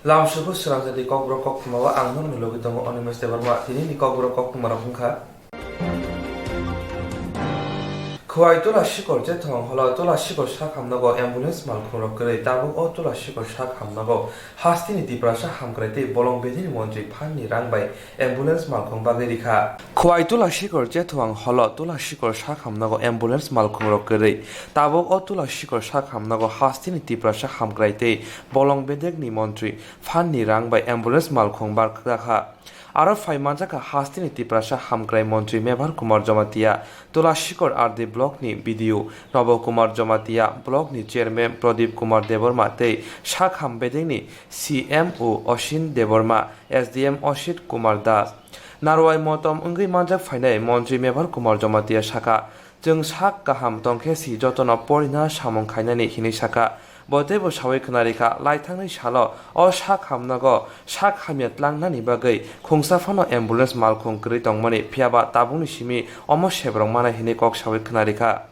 Lamsuku Swrangchati Kokborok Koktwma angnon milogi tongo Onimes Debarma tini Kokborok Koktwma rongkha Khwai tola shikor je thong hola tola shikor sak hamnago ambulance malkhorok kre tabuk o tola shikor sak hamnago hastini diprasa hamkrete bolong bedini monjri phanni rangbai ambulance malkhong bage rikha Khwai tola shikor je thong hola tola shikor sak hamnago ambulance malkhorok kre tabuk o tola shikor sak hamnago hastini diprasa hamkrete bolong bedekni monjri phanni rangbai ambulance malkhong barkha Aro Faimanjaka hastini tiprasa hamkrai mantri Mevar Kumar Jamatia tola shikor arde blok ni video Nobo Kumar Jamatia blok ni chairman Pradip Kumar Deborma tei shak hambedeni CMO Oshin Deborma SDM Oshit Kumar Das Narwai motom ungui manjak fainai mantri Mevar Kumar Jamatia shaka जों sak kaham tongkhe si jotona porina samong khainani hini saka Botebo sawi khnarika laithangni salo o sak hamnago sak hamiat langnani bagai khungsafano ambulance malkhung kri tongmani phiaba tabungni simi omo sebrong mana hini kok sawi khnarika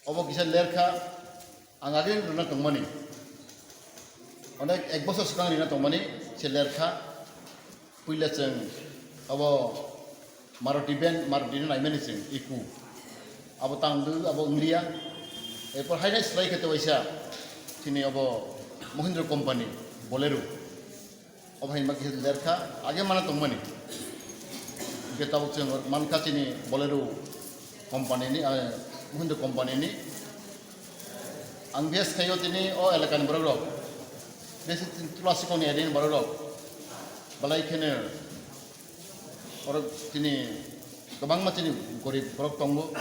Obo kisah lerka angagin runa tongmani onek ek bosor sekarang rina tongmani se lerka puila ceng obo maruti na imeni ceng iku abo tangdu abo ngria epor haina slai kete waisa sini obo Mahindra company bolero obo hain kisah lerka age mana tongmani kita ceng manka sini bolero company ni Mahindra company ini angbias kayo tini o elakan borok desi tulasi koni adin borok balai kene borok tini kebang ma tini gorib borok tonggo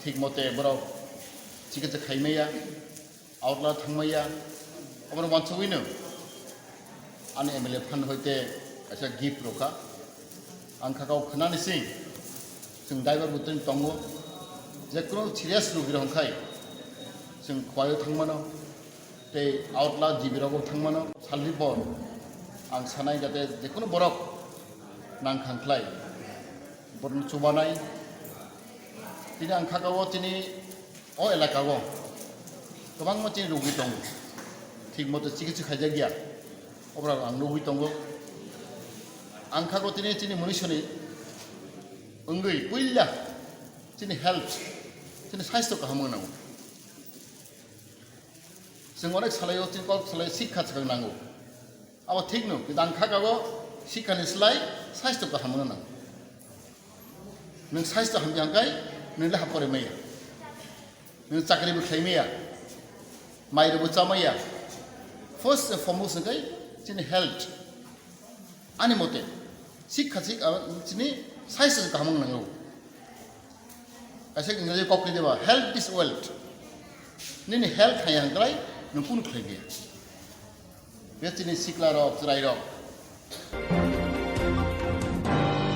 thik mote borok chiketse khaimaya outla thangmaya amar wanchowino ani MLA fan hoite asa gift roka angka kau khnani sing sing driver butin tonggo जेकुनु serious रुगि रंखाय जों खवायो थांमानो ते आउटला जिबिरावबो थांमानो सालनि पर आं सानाय जाते जेकुनु बरक नांखांख्लाय बरन चुबानाय तिनि आं खागावो तिनि अ एलाकागो गोबां मानसि रुगि दं थिग मते चिकित्सा खायजा गैया अब्ला आं रुगि दंगो आं खागो तिनि मनुष्यनि अंगै पुइला तिनि health Sini saistho kaham nango. Sing onek salayo tin kol salay sikha chakang nango. Abo thik no ki dang khagago sikha ni slai saistho kaham nango. Nung saistho ham jangkai nung la hapore maya. Nung chakri bu khaimaya. Mai bu chamaya. First and foremost ngai sini health. Ani mote sikha sini saistho kaham nango. Asal English kau kiri dewa health is wealth. Ni health hayang terai numpun kelege. Biasa ni sikla rok, cerai rok.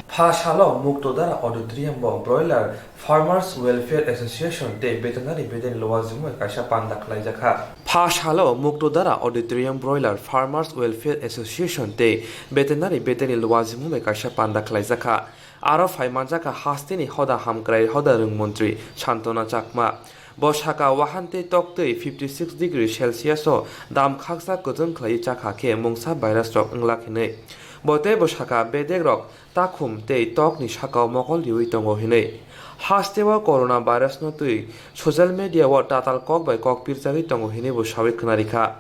Phashalo Muktodara Auditorium bo Broiler Farmers Welfare Association te veterinary beden lowazimu kaisa panda khlaijakha Phashalo Muktodara Auditorium Broiler Farmers Welfare Association te veterinary beden lowazimu kaisa panda khlaijakha Aro Faimanjaka hastini hoda hamkrai hoda rungmantri Shantona Chakma Boshaka wahante tokte 56 degree Celsius o dam khaksa kozon khlai chakha ke mungsa virus rok nglakhine Bote boshaka bedek rok takhum tei tok ni sakao mokol liwi tongo hine hastewa coronavirus no tui social media wa tatal kok bai kok pirjagi tongo hine bo sawi khnarikha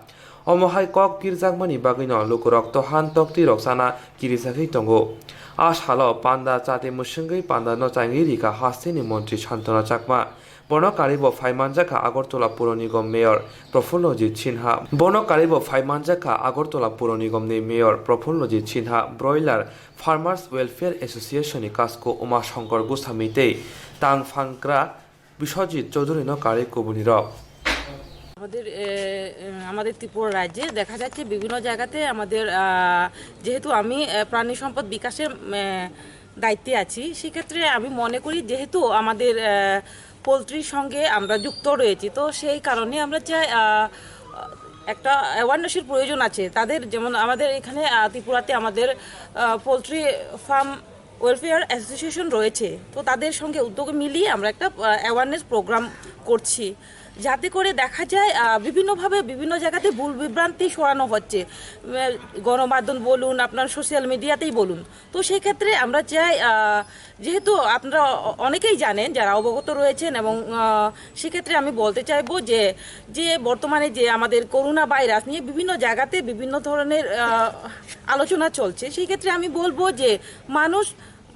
omohai kok pirjagmani bagino lukurok to han tokti roksana kirisagi tongo Ashalo panda chate musungai panda no changi rika hastini mantri Shantona Chakma Bono karibo Faimanjaka Agortola Puro Nigom Mayor Profullojit Sinha Bono karibo Faimanjaka Agortola Puro Nigom ni Mayor Profullojit Sinha Broiler Farmers Welfare Association ni kasko Uma Shankar Goswami tei Tang Fangkra Bishojit Choudhury no kari kubuniro আমাদের ত্রিপুরা রাজ্যে দেখা যাচ্ছে বিভিন্ন জায়গাতে আমাদের যেহেতু আমি প্রাণী সম্পদ বিকাশের দায়িত্বে আছি সেক্ষেত্রে আমি মনে করি যেহেতু আমাদের পোলট্রির সঙ্গে আমরা যুক্ত রয়েছি তো সেই কারণে আমরা চাই একটা অ্যাওয়ারনেসের প্রয়োজন আছে তাদের। যেমন আমাদের এখানে ত্রিপুরাতে আমাদের পোলট্রি ফার্ম ওয়েলফেয়ার অ্যাসোসিয়েশন রয়েছে, তো তাদের সঙ্গে উদ্যোগ মিলিয়ে আমরা একটা অ্যাওয়ারনেস প্রোগ্রাম করছি, যাতে করে দেখা যায় বিভিন্নভাবে বিভিন্ন জায়গাতে ভুল বিভ্রান্তি ছড়ানো হচ্ছে, গণমাধ্যম বলুন, আপনার সোশ্যাল মিডিয়াতেই বলুন। তো সেই ক্ষেত্রে আমরা চাই, যেহেতু আপনারা অনেকেই জানেন যারা অবগত রয়েছেন, এবং সেক্ষেত্রে আমি বলতে চাইবো যে যে বর্তমানে যে আমাদের করোনা ভাইরাস নিয়ে বিভিন্ন জায়গাতে বিভিন্ন ধরনের আলোচনা চলছে, সেই ক্ষেত্রে আমি বলবো যে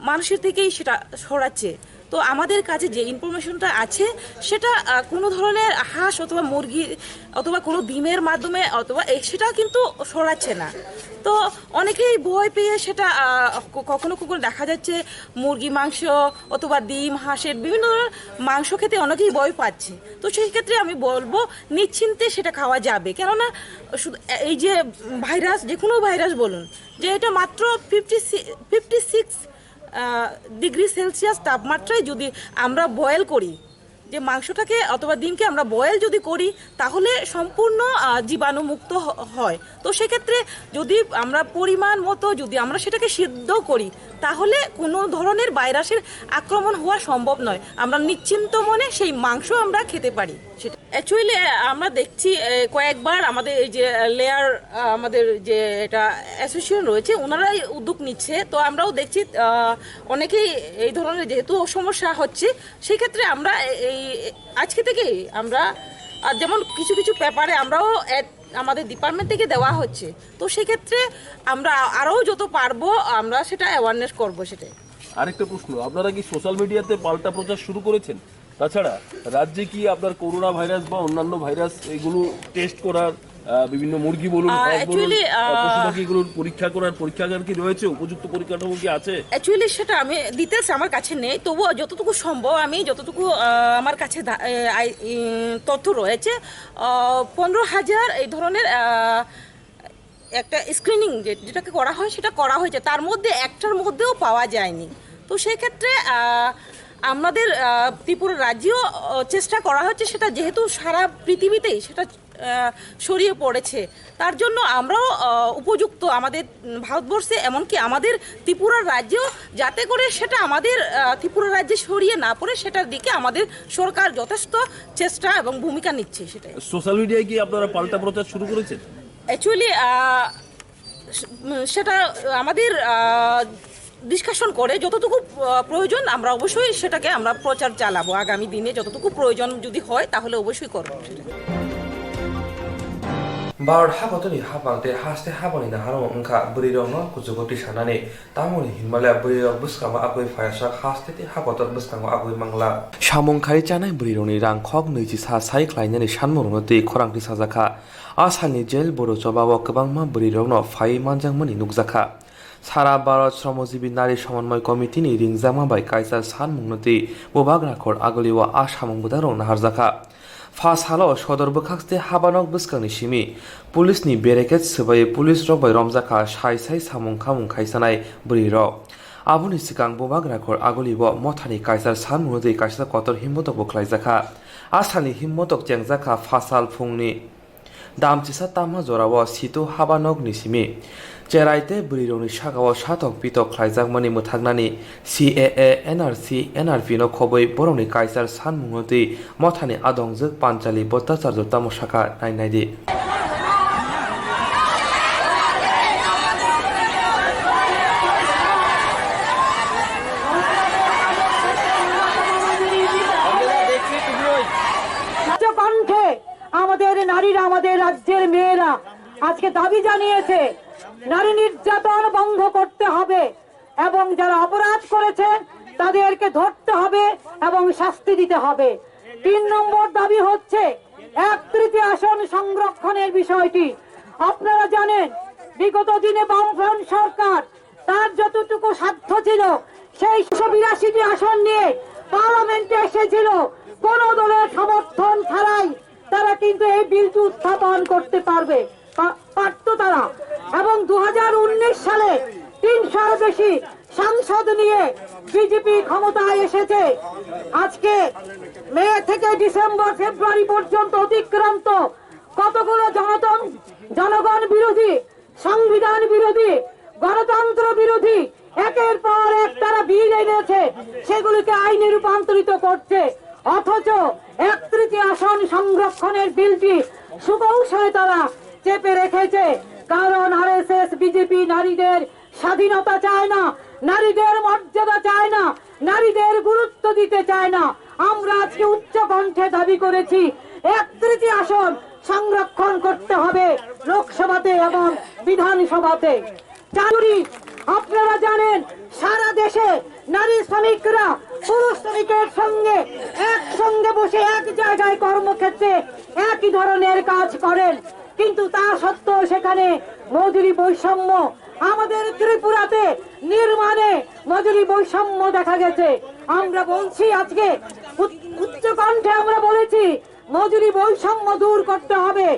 মানুষের থেকেই সেটা ছড়াচ্ছে। তো আমাদের কাছে যে ইনফরমেশনটা আছে সেটা কোনো ধরনের হাঁস অথবা মুরগি অথবা কোনো ডিমের মাধ্যমে অথবা সেটা কিন্তু ছড়াচ্ছে না। তো অনেকেই ভয় পেয়ে সেটা কখনো কখনো দেখা যাচ্ছে মুরগি মাংস অথবা ডিম, হাঁসের বিভিন্ন ধরনের মাংস খেতে অনেকেই ভয় পাচ্ছে। তো সেই ক্ষেত্রে আমি বলবো নিশ্চিন্তে সেটা খাওয়া যাবে, কেননা শুধু এই যে ভাইরাস, যে কোনো ভাইরাস বলুন, যে এটা মাত্র 56 ডিগ্রি সেলসিয়াস তাপমাত্রায় যদি আমরা বয়েল করি, যে মাংসটাকে অথবা ডিমকে আমরা বয়েল যদি করি, তাহলে সম্পূর্ণ জীবাণুমুক্ত হয়। তো সেক্ষেত্রে যদি আমরা পরিমাণ মতো যদি আমরা সেটাকে সিদ্ধ করি, তাহলে কোনো ধরনের ভাইরাসের আক্রমণ হওয়া সম্ভব নয়। আমরা নিশ্চিন্ত মনে সেই মাংস আমরা খেতে পারি। সেটা অ্যাকচুয়ালি আমরা দেখছি কয়েকবার আমাদের এই যে লেয়ার, আমাদের যে এটা অ্যাসোসিয়েশন রয়েছে, ওনারাই উদ্যোগ নিচ্ছে। তো আমরাও দেখছি অনেকেই এই ধরনের যেহেতু সমস্যা হচ্ছে, সেই ক্ষেত্রে আমরা এই আজকে থেকেই আমরা যেমন কিছু কিছু পেপারে আমরাও আমাদের ডিপার্টমেন্ট থেকে দেওয়া হচ্ছে। তো সেক্ষেত্রে আমরা আরও যত পারবো আমরা সেটা অ্যাওয়ারনেস করবো। সেটাই। আরেকটা প্রশ্ন, আপনারা কি সোশ্যাল মিডিয়াতে পাল্টা প্রচার শুরু করেছেন? তাছাড়া রাজ্যে কি আপনার করোনা ভাইরাস বা অন্যান্য ভাইরাস এগুলো টেস্ট করার বিভিন্ন মুরগি বলুন, হাঁস বলুন, পশুপাখি এগুলোর পরীক্ষা করার পরীক্ষাগার কি রয়েছে? উপযুক্ত পরিকাঠামো কি আছে? অ্যাকচুয়ালি সেটা আমি ডিটেলস আমার কাছে নেই, তবুও যতটুকু সম্ভব আমি যতটুকু আমার কাছে তথ্য রয়েছে, 15,000 এই ধরনের একটা স্ক্রিনিং যেটাকে করা হয় সেটা করা হয়েছে, তার মধ্যে একটার মধ্যেও পাওয়া যায়নি। তো সেই ক্ষেত্রে আমাদের ত্রিপুরা রাজ্যেও চেষ্টা করা হচ্ছে, সেটা যেহেতু সারা পৃথিবীতেই সেটা ছড়িয়ে পড়েছে, তার জন্য আমরাও উপযুক্ত আমাদের ভারতবর্ষে, এমনকি আমাদের ত্রিপুরা রাজ্যেও, যাতে করে সেটা আমাদের ত্রিপুরা রাজ্যে ছড়িয়ে না পড়ে, সেটার দিকে আমাদের সরকার যথেষ্ট চেষ্টা এবং ভূমিকা নিচ্ছে। সেটাই। সোশ্যাল মিডিয়ায় কি আপনারা পাল্টা প্রচার শুরু করেছেন? অ্যাকচুয়ালি সেটা আমাদের ডিসকাশন করে যতটুকু প্রয়োজন আমরা অবশ্যই সেটাকে আমরা প্রচার চালাবো। আগামী দিনে যতটুকু প্রয়োজন যদি হয় তাহলে অবশ্যই করবো। Bar Habotoni Habante Haste Haboni the Haro Unka Buridono Kuzugoti Shanani Tamuni Himalaya Burido Buskama Agui Fireshak Haste Habotot Buskama Agui Mangla Shamon Karichana Buridoni Ran Kog Nijis has Cycline and Shanmonote Korangri Sazaka Asani Gel Borozoba Wakabangma Buridono Fai Manjangmani Nugzaka Sara Barot Sromozibi Nari Shamanmoy Committee Ring Zama by Kaiser San Munoti Bobagra Kor Aguliwa Ashamongudaro Naharzaka Fas halo shodor bokakste habanok buskangni simi pulisni bereket sebai pulis rok bai romjaka sai samung khamung khaisanai buri rok aboni sikang bobagra khor agolibo mothani kaisar sanmunoi kaisa kotor himmotok boklaijaka asani himmotok chengjaka fasal phungni damchisa tamha jorawo situ habanok ni simi Cheraite Burironi Shagawa Shatok Pitok Klaizakmani Muthagnani CAA NRC NRP no Khoboi Boroni Kaisar San Mungoti Mothani Adongjuk Panchali Bottacharjo Tamoshaka Nainaidi আমাদের নারীরা, আমাদের রাজ্যের মেয়েরা আজকে দাবি জানিয়েছে নারী নির্যাতন বন্ধ করতে হবে এবং যারা অপরাধ করেছে তাদেরকে ধরতে হবে এবং শাস্তি দিতে হবে। 3 নম্বর দাবি হচ্ছে 1/3 আসন সংরক্ষণের বিষয়টি। আপনারা জানেন বিগত দিনে বামফ্রন্ট সরকার তার যতটুকু সাধ্য ছিল সেই 182টি আসন নিয়ে পার্লামেন্টে এসেছিল, কোন দলের সমর্থন ছাড়াই তারা কিন্তু এই বিলটি উত্থাপন করতে পারত তারা। এবং 2019 সালে 300-এর বেশি সাংসদ নিয়ে বিজেপি ক্ষমতায় এসেছে। আজকে মে থেকে ডিসেম্বর ফেব্রুয়ারি পর্যন্ত অতিক্রান্ত কতগুলো জনগণ বিরোধী, সংবিধান বিরোধী, গণতন্ত্র বিরোধী একের পর এক তারা বিল এনেছে, সেগুলিকে আইনে রূপান্তরিত করছে। অথচ 1/3 আসন সংরক্ষণের বিলটি সুকৌশলে তারা চেপে রেখেছে। কারণ আরএসএস বিজেপি নারীদের স্বাধীনতা চায় না, নারীদের মর্যাদা চায় না, নারীদের গুরুত্ব দিতে চায় না। আমরা আজকে উচ্চ কণ্ঠে দাবি করেছি 1/3 আসন সংরক্ষণ করতে হবে লোকসভাতে এবং বিধানসভাতে। চাকরি আপনারা জানেন সারা দেশে নারী শ্রমিকরা পুরুষ শ্রমিকের সঙ্গে একসঙ্গে বসে এক জায়গায় কর্মক্ষেত্রে একই ধরনের কাজ করেন, কিন্তু তা সত্ত্বেও সেখানে মজুরি বৈষম্য। আমাদের ত্রিপুরাতে নির্মাণে মজুরি বৈষম্য দেখা গেছে। আমরা বলছি আজকে উচ্চ কণ্ঠে আমরা বলেছি মজুরি বৈষম্য দূর করতে হবে,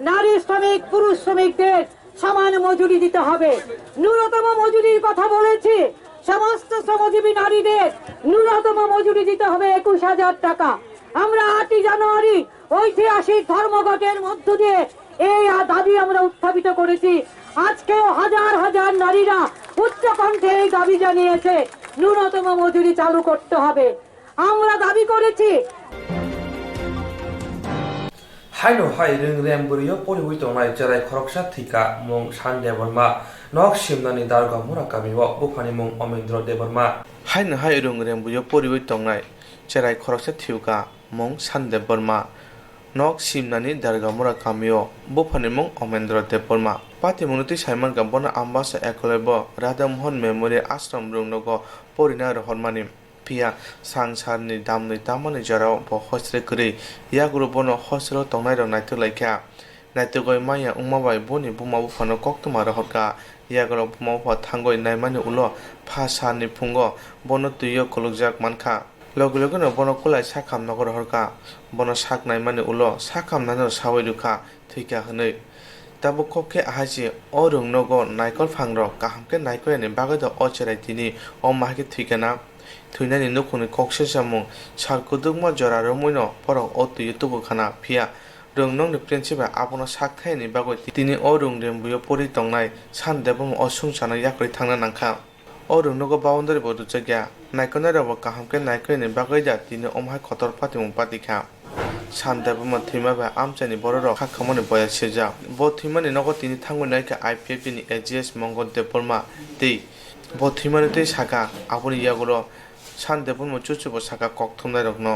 নারী শ্রমিক পুরুষ শ্রমিকদের সমান মজুরি দিতে হবে। ন্যূনতম মজুরির কথা বলেছি, সমস্ত শ্রমজীবী নারীদের ন্যূনতম মজুরি দিতে হবে 21,000 টাকা। আমরা 8 জানুয়ারি ঐতিহাসিক ধর্মঘটের মধ্য দিয়ে এই দাবি আমরা উত্থাপিত করেছি। আজকেও হাজার হাজার নারীরা উচ্চ কণ্ঠে এই দাবি জানিয়েছে ন্যূনতম মজুরি চালু করতে হবে। আমরা দাবি করেছি হাইনো হাই রিং রেম বুড়িও পরিবই তংনাই চেরাই খরকসা থিকা মুং सान देबरमा नक सिमनानि दारगा मुराकामिओ बुफानि मुं अमेन्द्र देबरमा हाइनो हाइ रिं रेम बुड़िओ परिबई तंनाय চেরাই খরকসা থিউকা मुं सान देबरमा नक सिमनानि दारगा मुराकामिओ बुफानि मुं अमेन्द्र देबरमा पाति मुनुति साइमान गाबना आम्बासा एकलेबो राधा मोहन मेमोरियल आश्रम रुंगनगो परिना रहरमानि पिया सांसारनि दामनि तामानि जराव ब हस्रे करि यागुरु बनो हस्रो तंनाय रं नायथो लायखा नायथो गय माया उमाबाय बनि बुमा बुफानो कक्तमा रहरका यागुरु बुमा बुफा थांगय नायमानि उलो फासानि फुंगो बनो तुयो कलुकजाक मानखा लगे लगेनो बनो कुलाय साखाम नगर हरका बनो साक नायमानि उलो साखाम नानो सावै रुखा थैका हनै ताबो कके आहाजि अ रुंगनगो नायकल फांग्र काहामके नायकयानि बागैद अ चेरायतिनि अ माहाके थैकाना थुइनानि नखुनि कक्से जामुं सारकुदुगमा जरा रमैनो परक अ तुयो तुबुखाना फिया रोंनंनि प्रिन्सिपा आपनो साकथायनि बागै तिनि अ रुंदेम बुयो परि तंनाय सान देबम असुंसाना याकरि थांना नांखा अ रुंनगो बाउन्डारि बदु जग्या नायकना रबो काहामके नायकनि बागैदा तिनि अमहाय खतर पातिमुं पातिखा सान देबम थैमाबा आमचानि बरर खाखामनि बया सेजा ब थैमानि नगो तिनि थांगै नायका आईपीएफ नि एजीएस मंगल देबरमा दै ब थैमानि तै साका आबनि यागुरो सान देबम चुचुबो साका कक्थुमनाय रखनो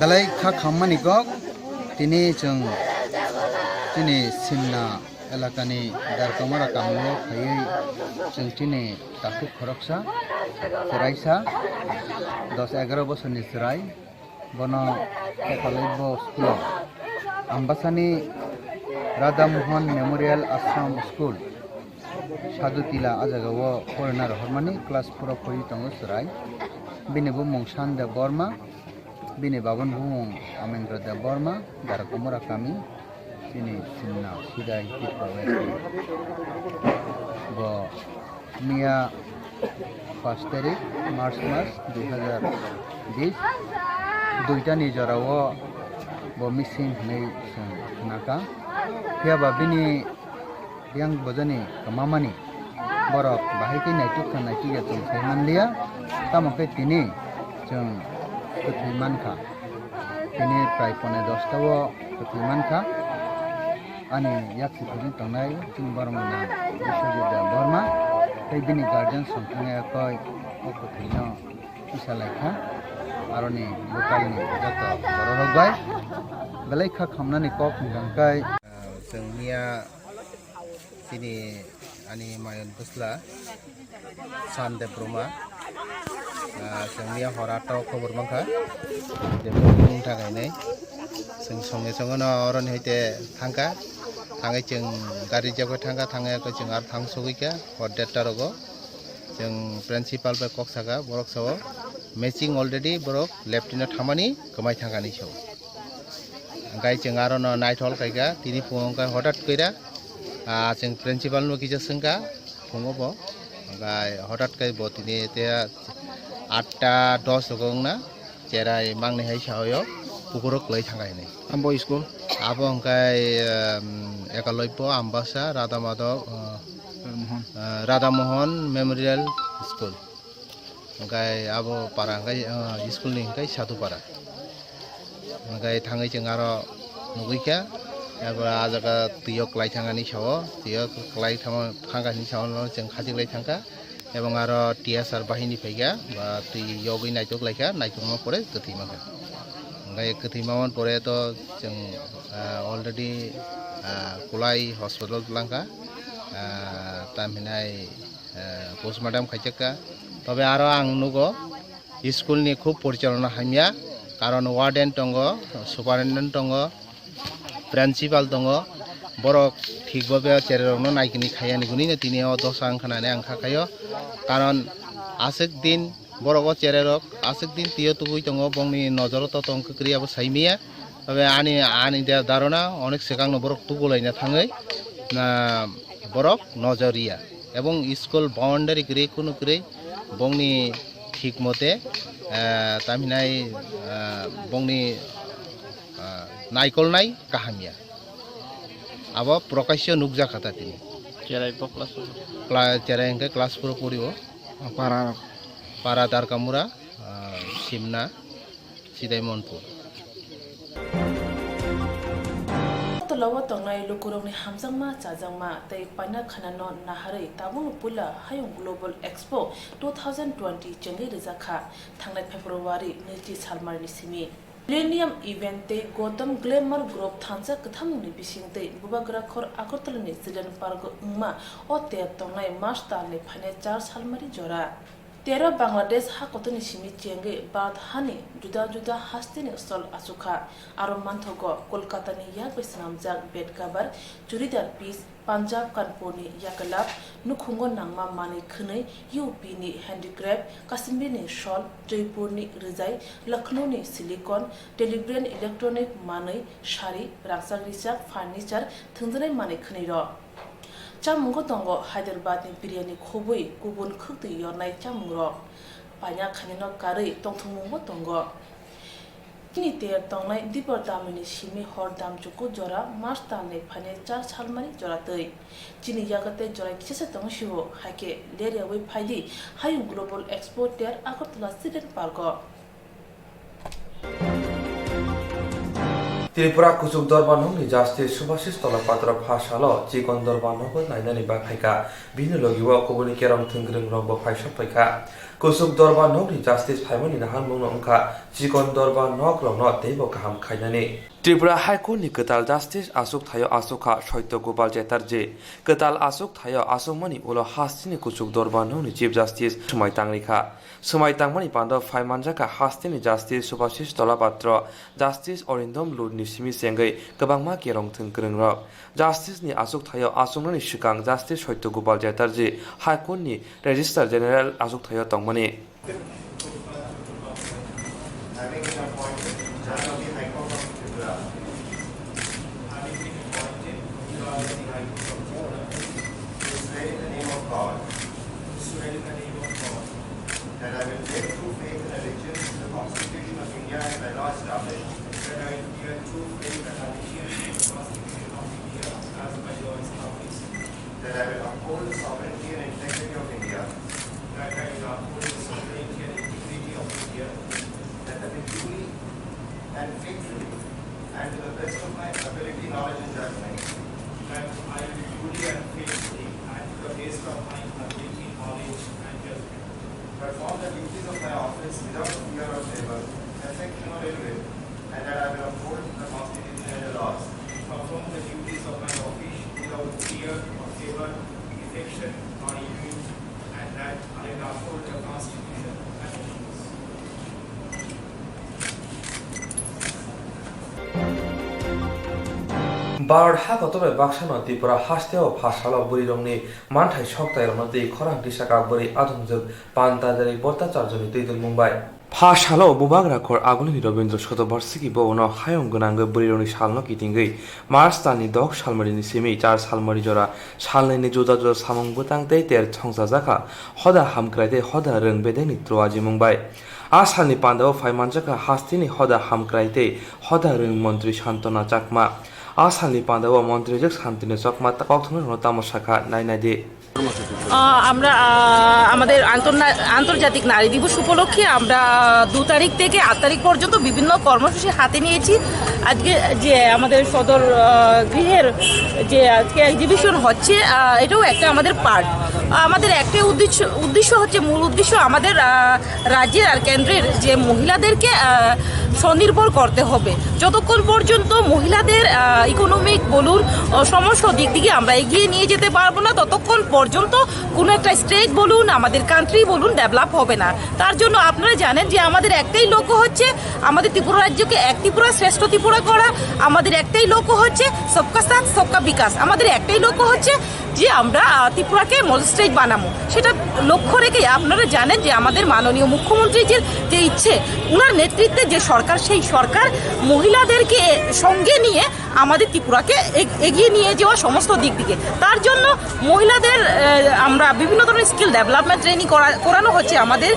dalai kha khammani gok tini chung tini simna elakani darkamara kamlo khayei chung tini taku khoroksa seraisa 10-11 bosorni serai bono kolebo school ambasani Radha Mohan Memorial Ashram School Sadutila ajagawo porna rohmani class 4 pori tongo serai bini bu mongsan de Burma bini babon bumung Amendra de Burma darkamara kami tini simna sidai tipawai bo mia 1 তারিখ March মাস 2020 দুইটা নিজরাও bo missing nei naka hiaba bini yang bojani kamamani borok bahai naituk naitu ya chung thaimanlia tamoke tini chung kuthaimankha tini prai pone 10 tawo kuthaimankha ani yaksi thini tongnai tin bormana biswajida Burma tei bini guardian songkhanga koi okuthaino isalaikha aroni lokalni joto bororogbai belaikha khamnani kok mingkai jengnia tini ani mayon busla sande broma jengnia horato khobor mangkha jebo bung thagai nei jeng songe songe no aron hoite thangka thangai jeng gari jago thangka thangai ko jeng ar thang sogika hor 1:30 ta rogo jeng principal by kok saga borok sawo matching already borok leftino thamani kamai thangani so gai jeng aron night hall kaiga tini pungka hotat koira jeng principal no kija sengka pungo bo gai hotat kai bo tini te 8:10 rogong na cherai mangni hai sahoyo পুকুরো ক্লাই থাকাইনি Ambo school. abo angkai ekaloipo ambasa Radha Mohan Memorial School angkai abo para angkai school ni angkai satu para angkai thangai jeng aro nuguika abo ajaga tiyo klai thangani sawo tiyo klai thangani sawo jeng khati klai thangka এবং আর TSR বাহিনী ফাইগা বা তুই ইয়গই নাইতক লাইকা নাইতকমা পরে গথিমাকা ओमफ्राय गोथैमामोन परेथ' जों already कुलाइ hospital लांखा तामहिनाय postmortem खाइजाका तबे आरो आं नुगो स्कुलनि खूब परिचालना हामिया कारण वार्डेन दङ सुपारिनटेन्डेन्ट दङ प्रिन्सिपाल दङ बरक ঠিকভাবে চেরেরনো নাইকিনি খাইয়ানি গুনিनो तिनियाव दसा आंखानानै आं खाखायो कारण आसेक दिन बरक চেরেরক आसेक दिन तियो तुबुइ दङ बंनि नजरत दं क्रियाबो साइमिया तबे आनि दारना अनेक सेगांनो बरक तुगुलायना थाङै बरक नजरिया এবং स्कुल बाउन्डारि ग्रे कुनु ग्रे बंनि ठीक मते तामिनाय बंनि नायकलनाय काहामिया आबो प्रकाश्य नुकजाखाता तिनि चेराइ क्लास 4 पढिबो पारा दारकामुरा सिमना सिदाइमनपुर तलाव तंगनाय लुकुरंनि हामजांमा चाजांमा तै पाइना खानानो नाहारै ताबुं पुला हायुं ग्लोबल एक्सपो 2020 चंगै रिजाखा थांनाय फेब्रुवारि 20 सालमारनि सिमी मिलेनियम इवेंटे गौतम ग्लैमर ग्रुप थांजा कथामुनि बिसिंते बुबाग्राखर आगरतलानि जिलेन पार्क उमा ओ ते तंगनाय मार्च तालनि फाइने 4 सालमारि जरा 13 बांग्लादेश हाकतनि सिमी चेंगे बाद हानि जुदा जुदा हास्तिनि सल आसुखा आरो मानथगो कलकातानि या बेसनामजाक bed cover churidar piece Punjab कानपुरनि याकलाब नुखुंगो नांमा मानि खनै यूपीनि हैंडीक्राफ्ट काश्मीरनि शॉल जयपुरनि रिजाय लखनऊनि सिलिकन टेलीग्रेन इलेक्ट्रॉनिक मानै शारी रांसाग्रिसाक फार्निचार थोंजोनाय मानि खनै र चामुंगो दंगो हैदराबादनि बिरियानी खबुइ गुबुन खोक्ति यरनाय चामुंग र पाइना खानिनो कारै तंथुमुंगो दंगो किनि तेर तंगनाय दिपर दामिनि सिमी हर दाम जुकु जरा मार्च तालनि फाने 4 सालमानि जरा तै चिनि यागते जरा किसे तंगसिबो हाके लेरेवै फाइदि हायुं ग्लोबल एक्सपो तेर आगरतला सिलेन पार्क त्रिपुरा कुचुक दरबारनि जास्टिस सुभाषिस तलापात्र फासालो चिकन दरबारनोबो नायनानै बाखायखा बिनि लगिवा कबुनि केरम थंग्रों रंबो फायसफैखा कुचुक दरबारनि जास्टिस फाइमनि नाहार मुंनो अंखा चिकन दरबारनक रंनो देबो गाहाम खायनानै त्रिपुरा हाइकोर्टनि कताल जास्टिस आसुक थायो आसुखा सत्य गोपाल चेटार्जी कताल आसुक थायो आसुमनि उलो हास्तिनि कुचुक दरबारनि चीफ जास्टिस समायतांमनि पान्द फाइमानजाका हास्तिनि जास्टिस सुभाषिस तलापात्र जास्टिस अरिन्दम लुडनि सिमी सेंगै गोबांमा केरं थंग्रों रक जास्टिसनि आसुक थायो आसुमनि सिगां जास्टिस सत्य गोपाल चेटार्जी हाइकोर्टनि रेजिस्ट्रार जेनेरेल आसुक थायो तंमनि that I will bear true faith and allegiance to the Constitution of India and my law established. That I will bear true faith and allegiance to the Constitution of India as my law established. That I will uphold the sovereignty and integrity of India. That I will uphold the sovereignty and integrity of India. That I will duly and faithfully and to the best of my ability, knowledge and judgment. That I will duly and faithfully and to the best of my ability, knowledge and judgment. Perform the duties of my office without fear or favor, affection or ill will, and that I will uphold the Constitution and the laws. Perform the duties of my office without fear or favor, affection or ill will, and that I will uphold the Constitution and the laws. बार हागतबे बाक्सानो त्रिपुरा हास्तेव फासालो बुरिरंनि मानथाय सक्तायरनो दै खरां दिसाका बुरि आदमजों पान्ताजारि बत्ताचार्यनि दैदुल मुंबाय Phashalo bubagra khor aguni Rabindra Shotobharsiki bono hayong gonangwe burironi salno kitingei Mars tani dog salmarini simi 4 salmari jora salneni joda joda samung butangte ter chongsa jaka hoda hamkraide hoda röngbedeni troaji mungbai Asalni pandao faimanjaka hastini hoda hamkraite hoda röng mantri Shantana Chakma Asalni pandao mantri jak Shantini Chakma takokthone tamashaka nainade আমরা আমাদের আন্তর্জাতিক নারী দিবস উপলক্ষে আমরা 2 তারিখ থেকে 8 তারিখ পর্যন্ত বিভিন্ন কর্মসূচি হাতে নিয়েছি আজকে যে আমাদের সদর গৃহের যে আজকে এক্সিবিশন হচ্ছে এটাও একটা আমাদের পার্ট আমাদের একটাই উদ্দেশ্য হচ্ছে মূল উদ্দেশ্য আমাদের রাজ্যের আর কেন্দ্রের যে মহিলাদেরকে স্বনির্ভর করতে হবে যতক্ষণ পর্যন্ত মহিলাদের ইকোনমিক বলুন সমস্ত দিক থেকে আমরা এগিয়ে নিয়ে যেতে পারবো না ততক্ষণ পর্যন্ত কোনো একটা স্টেট বলুন আমাদের কান্ট্রি বলুন ডেভেলপ হবে না তার জন্য আপনারা জানেন যে আমাদের একটাই লক্ষ্য হচ্ছে আমাদের ত্রিপুরা রাজ্যকে এক ত্রিপুরা শ্রেষ্ঠ ত্রিপুরা করা আমাদের একটাই লক্ষ্য হচ্ছে সবকা সাথ সবকা বিকাশ আমাদের একটাই লক্ষ্য হচ্ছে যে আমরা ত্রিপুরাকে মডেল স্টেট বানাবো সেটা লক্ষ্য রেখে আপনারা জানেন যে আমাদের মাননীয় মুখ্যমন্ত্রীর যে ইচ্ছে ওনার নেতৃত্বে যে সরকার সেই সরকার মহিলাদেরকে সঙ্গে নিয়ে আমাদের ত্রিপুরাকে এগিয়ে নিয়ে যাওয়া সমস্ত দিক থেকে তার জন্য মহিলাদের আমরা বিভিন্ন ধরনের স্কিল ডেভেলপমেন্ট ট্রেনিং করানো হচ্ছে আমাদের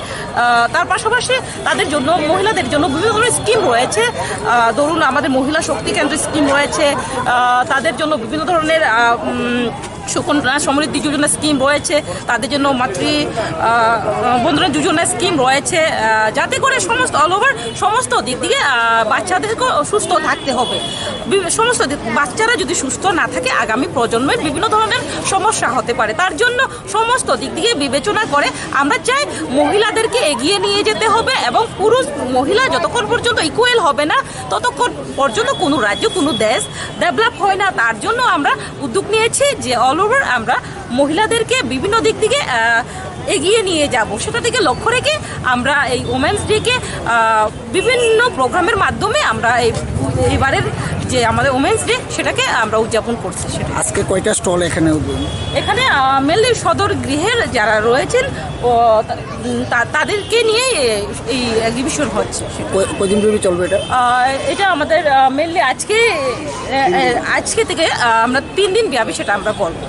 তার পাশাপাশি তাদের জন্য মহিলাদের জন্য বিভিন্ন ধরনের স্কিম রয়েছে ধরুন আমাদের মহিলা শক্তি কেন্দ্রের স্কিম রয়েছে তাদের জন্য বিভিন্ন ধরনের সুকন্যা সমৃদ্ধি যোজনা স্কিম রয়েছে তাদের জন্য মাতৃ বন্ধুরা যোজনা স্কিম রয়েছে যাতে করে সমস্ত অল ওভার সমস্ত দিক দিয়ে বাচ্চাদেরকে সুস্থ থাকতে হবে সমস্ত বাচ্চারা যদি সুস্থ না থাকে আগামী প্রজন্মের বিভিন্ন ধরনের সমস্যা হতে পারে তার জন্য সমস্ত দিক দিয়ে বিবেচনা করে আমরা চাই মহিলাদেরকে এগিয়ে নিয়ে যেতে হবে এবং পুরুষ মহিলা যতক্ষণ পর্যন্ত ইকুয়াল হবে না ততক্ষণ পর্যন্ত কোনো রাজ্য কোনো দেশ ডেভেলপ হয় না তার জন্য আমরা উদ্যোগ নিয়েছি যে অল ওভার আমরা মহিলাদেরকে বিভিন্ন দিক থেকে এগিয়ে নিয়ে যাব সেটা থেকে লক্ষ্য রেখে আমরা এই ওমেন্স ডেকে বিভিন্ন প্রোগ্রামের মাধ্যমে আমরা এইবারের যে আমাদের ওমেন্স ডে সেটাকে আমরা উদযাপন করছি সেটা আজকে কয়টা স্টল এখানে মেনলি সদর গৃহের যারা রয়েছেন তাদেরকে নিয়ে এই এক্সিবিশন হচ্ছে কদিন ধরে চলবে এটা এটা আমাদের মেনলি আজকে থেকে আমরা 3 দিন ব্যাপী সেটা আমরা বলবো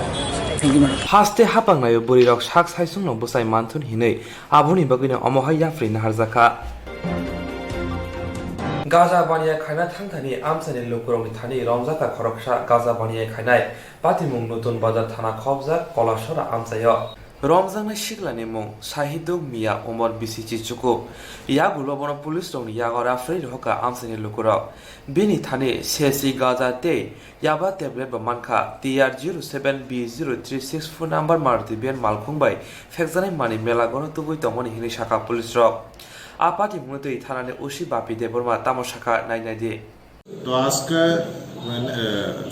Haste hapangnayo burirok sak saisungno busai manthun hinei aboni bagino omohai yafri naharjaka Gaza baniya khaina thangthani amsani lokurongni thani romjaka khoroksa Gaza baniya khainai patimung nutun bazar thana khobjak kolashora amsayo Romjangna shiklani mung Shahiduk Mia Umar Bisichi Chuku Yagulo bono police rongni yagora afri hoka amsani lokurok Bini thani Sesi Gaza te Yaba tablet ba manka TR07B036 phone number marti ben malkhungbai fekjanai mani melagono tubui tomoni hini shaka police rok Apati munutui thanani ushi bapi deborma tamoshaka nainai de তো আজকে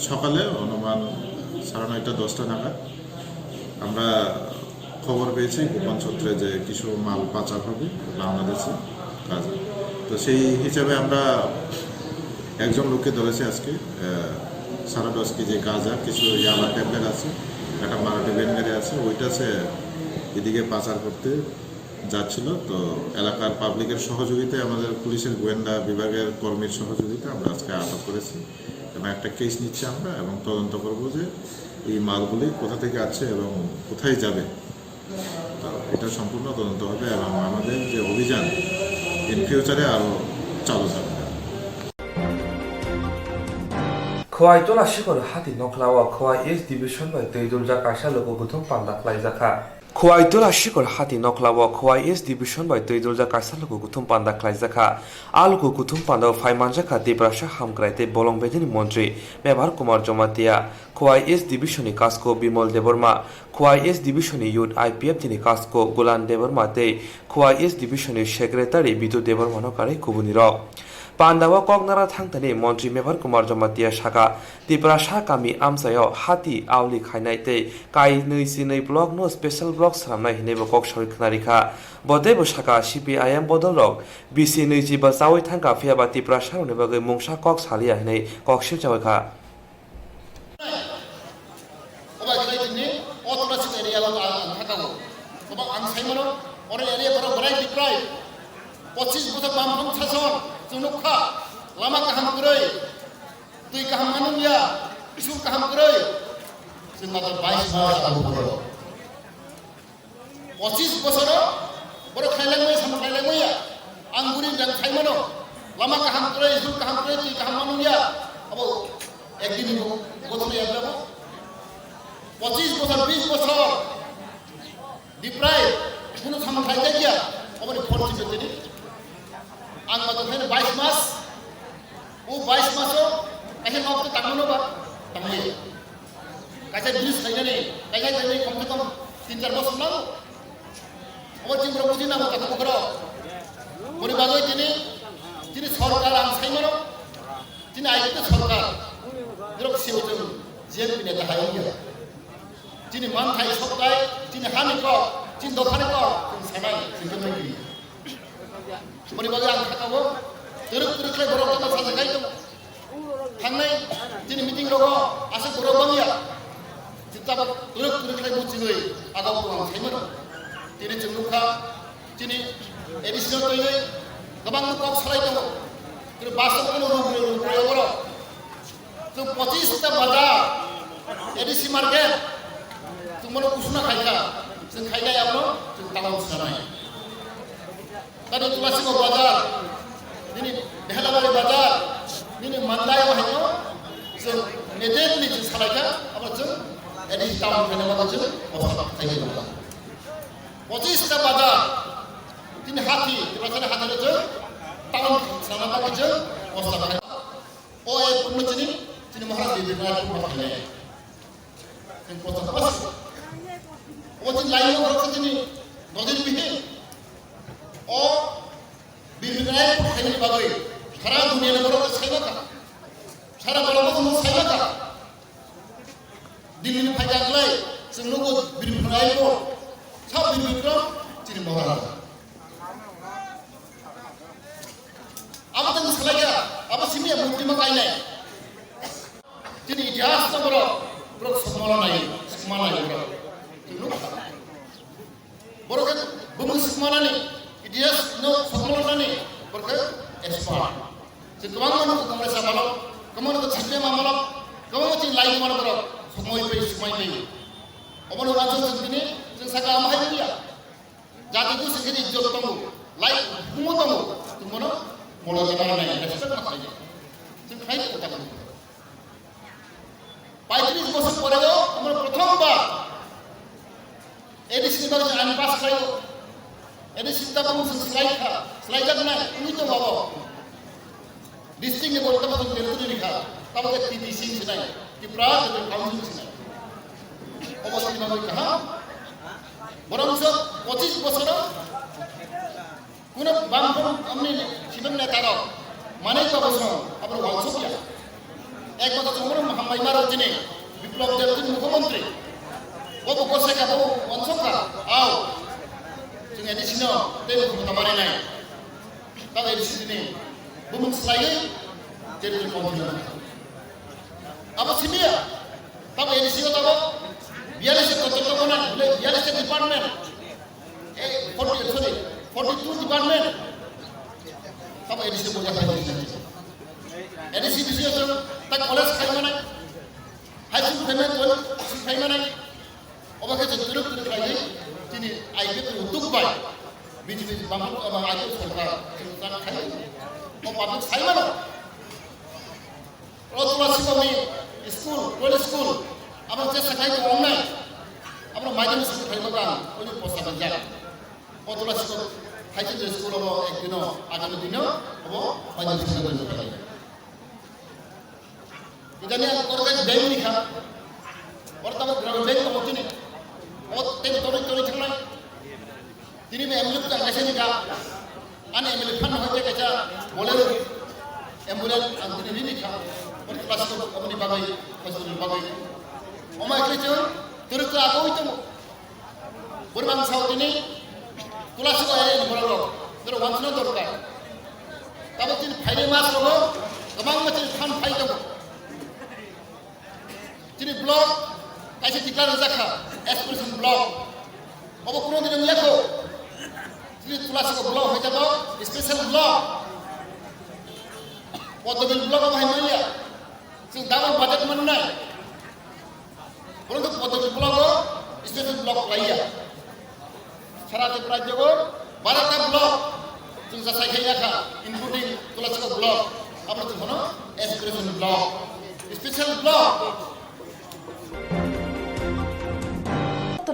সকালে অনুমান 9:30-10টা নাগাদ আমরা খবর পেয়েছি গোপন সূত্রে যে কিছু মাল পাচার হবে বাংলাদেশে কাজে তো সেই হিসাবে আমরা একজন লোককে ধরেছি আজকে 10.5 কেজি গাঁজা কিছু ইয়াবা ট্যাবলেট আছে একটা মারাঠি ভ্যান গাড়ি আছে ওইটা সে এদিকে পাচার করতে যাচ্ছিল তো এলাকার পাবলিকের সহযোগিতায় আমাদের পুলিশের গোয়েন্দা বিভাগের কর্মীর সহযোগিতায় আমরা আজকে আটক করেছি এবং একটা কেস নিচ্ছি আমরা এবং তদন্ত করব যে এই মালগুলি কোথা থেকে আছে এবং কোথায় যাবে তো এটা সম্পূর্ণ তদন্ত হবে এবং আমাদের যে অভিযান ইন ফিউচারে আরও চালু থাকবে Khwai tola shikor hati noklawa Khwai East Division by Teidulja Kaisha logo gutum pandak laizaka Khwai tola shikor hati noklawa Khwai East Division by Teidulja Kaisha logo gutum pandak laizaka Alugo gutum panda faimanjaka Debrasha hamkraite bolong bedini montri Mebar Kumar Jomatia Khwai East Division Kasko Bimol Deborma Khwai East Division Youth IPF tini Kasko Golan Deborma te Khwai East Division Secretary Bidu Deborma no kare kubuniro Pandawa Kognara Thangtani Montri Mevar Kumar Jomatia Shaka Tipra Shakami Amsayo Hati Auli Khainaite Kai Nuisinei Block no special block Samna Hinebo Kok Shoriknarika Bodebo Shaka CPIM Bodolog BC Nuiji Basawi Thangka Fiaba Tipra Sharonebage Mungsha Kok Salia Hinei Kok Shilchawaka 25 বছর বামফ্রন্ট শাসন চুনুক্ষা লামা কাহাম করে তুই কাহাম মানুয়া school কাহাম করে जों मात्र 22 मास आगु 25 বছর বড় খাইলাংमै साम खाइलांमैया आं बुरि दां खाइमानो लामा काहाम करे स्कुल काहाम करे तुई काहाम मानुया अब একদিন বছরে একবার 25 বছর 20 বছর দিপ্রায় কোনো সাম খাইতে গিয়া অবনি ফোর্টি বেতেনি आं मात्र 22 मास ও 22 মাসও কাছে নকতে তাঙ্গনো বা তাঙ্গলি কাছে ব্রিজ খাইনানি কাছে খাইনানি কমসে কম 3-4 বছর নাও আমার চিন্তা বুঝি না কথা বকর বলি বাগৈ তিনি সরকার আং সাইমানো তিনি আইতে সরকার যেরকম সেউজন জিএমপি নেতা হাইয়া তিনি মান থাই সরকার তিনি হানি ক তিনি দোকানে ক তিনি সানাই সিজনই বলি বাগৈ আং থাকাবো তুরুক বড় কথা সাজা গাই তো थांनाय दिनै मिटिं दङ आसे गरबांया जिताब तुरक बुजिङै आगाव आं साइमोन दिनै जोंनुखा दिनै एडिशनेल तैनै गोबां कक सालाय दङ दिनै बासखौनो रुग्रेवर जों 25टा बाजार एडिसि मार्केट जों मन उसना खायगा जों खायगायावनो जों टाउन सानाय दा तुलासिगो बाजार दिनै बेहलाबारि बाजार ini mandai wahino जों immediately जों सालायगा अब जों एडी टाउन फैनाबा जों अवस्था थाइगोन 25टा बाजार दिन हाथी बेबायदिनो हाथारे जों टाउन सालायबा जों अवस्था थाइगोन ओ ए पुनजनि जों महाराज बिबिनाय माखाले जों पता पास ओ जों लाइन रखो जोंनि नदिर बिहि ओ बिबिनाय खायनि बागै सारा दुनियानि बर'खौ सायबाखा सारा बर'खौ जों सायबाखा दिल्लीनि फायगाग्लाय जों लोगो बिरफ्रायबो सब बिरफ्राव जों महाराज अब जों सालायगा अब सिमिया बुद्धिमा गायनाय जोंनि इतिहास बर' समानाय बर' बर'खौ बुंनो समानानै इतिहास समानानै बर'खौ एक्सपार्ट गोबां मानसिखौ कংগ্रेस आमाल गोबां साख्रि आमाल गोबां मानसि लाइन मानबर समय फैयो अबन अरुणाचल जों दिनै जों सागा आमाहाय गैया जातिखौ जों इज्जत दङ लाइ बुङो दङ जों मोनो मदद खालामनाय रेसपेक्ट खालामनाय जों खाय কথা বলি 35 বছর পরেও আমরা প্রথমবার এডিসি বাজে আইন পাস খাইলো এডিসি তা কোন স্লাইড না উনি তো বাবা डिस्ट्रिक्ट बोलते हैं तो निर्णय लिखा तब तक टीडीसी से नहीं कि प्रांत में काउंसिल से नहीं और बस इन्होंने कहा बरंस 25 बছর কোন বামফ্রন্ট আমনি শিবন নেতারা মানে তো বছর আবার ওয়ানসো কিয়া এক কথা চমর মহামাইমার দিনে বিপ্লব দেবদিন মুখ্যমন্ত্রী ও বকসে কা ওয়ানসো কা আও जों एडिसिनो दै मुखुम बानायनाय दा एडिसिनि बुमुं स्लायै जेरै कन्टिनिउ अब सिमिया तब एडिसिनो तब 42 तत्व बना 42 डिपार्टमेंट ए 42 डिपार्टमेंट तब एडिसिनो बोझा खाई एडिसि बिसियो जों ता कलेज खाइमानाय हाई स्कुल खाइमानाय अबाके जों तुरुक खाइयै दिनै आइपि उद्योग बाय बिजेपि बामफ्रन्ट आइपि सरकार जों खाइ ও পাবলিক সাইমানো রতুলাসিকমি স্কুল কলেজ স্কুল আমরা যে সাখাই অনলাইন আমরা মাধ্যমিক স্কুল খাইবাগান ওই প্রস্তাব যা রতুলাসিক খাইতে যে স্কুল হবো একদিন আগামী দিন হবো মাধ্যমিক স্কুল খাই ইদানি করবে ব্যাংক লিখা বর্তমান গ্রাম ব্যাংক হচ্ছে ও তেল তরি থাকলাই তিনি এমএলএ কা মেসেজ লিখা आने एमएलए फन होते कैसा बोलेरो एम्बुलेंस अंतिम नहीं लिखा और क्लास को अपनी बागई हॉस्पिटल बागई ओमा कैसे तुरंत आको ही तो बुरबान साउथ ने क्लास को है बोलेरो तेरे वंशना दरकार तब तीन फाइनल मास लोगो गमांग में तीन फन फाइट हो तीन ब्लॉक कैसे डिक्लेयर रखा एक्सप्रेशन ब्लॉक अब कोनो दिन लिखो তুলাসিক ব্লক হয়ে যাব স্পেশাল ব্লক পদ্মবিল ব্লক বাহাই মাইয়া जों डाबल बाजेट मोननाय परन्तु पद्मबिल ब्लक स्पेशल ब्लक लाइया सारा राज्यको 12टा ब्लक जों जासायखायाखा इनक्लुडिं तुलासिक ब्लक আমরা তো হলো aspiration block special block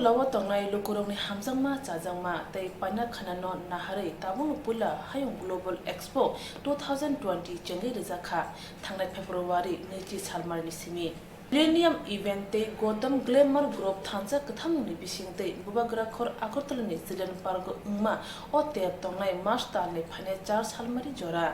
tolawa tongnai lukurongni hamjangma chajangma tei paina khanano naharai tabung pula hayung global expo 2020 chengai rizakha thangnai february 2 salmarni simi Millennium event te Gotham Glamour Group thansa kathamni bising te bubagra khor akortolani zilen pargo ungma o te tongnai mas tale phane 4 salmari jora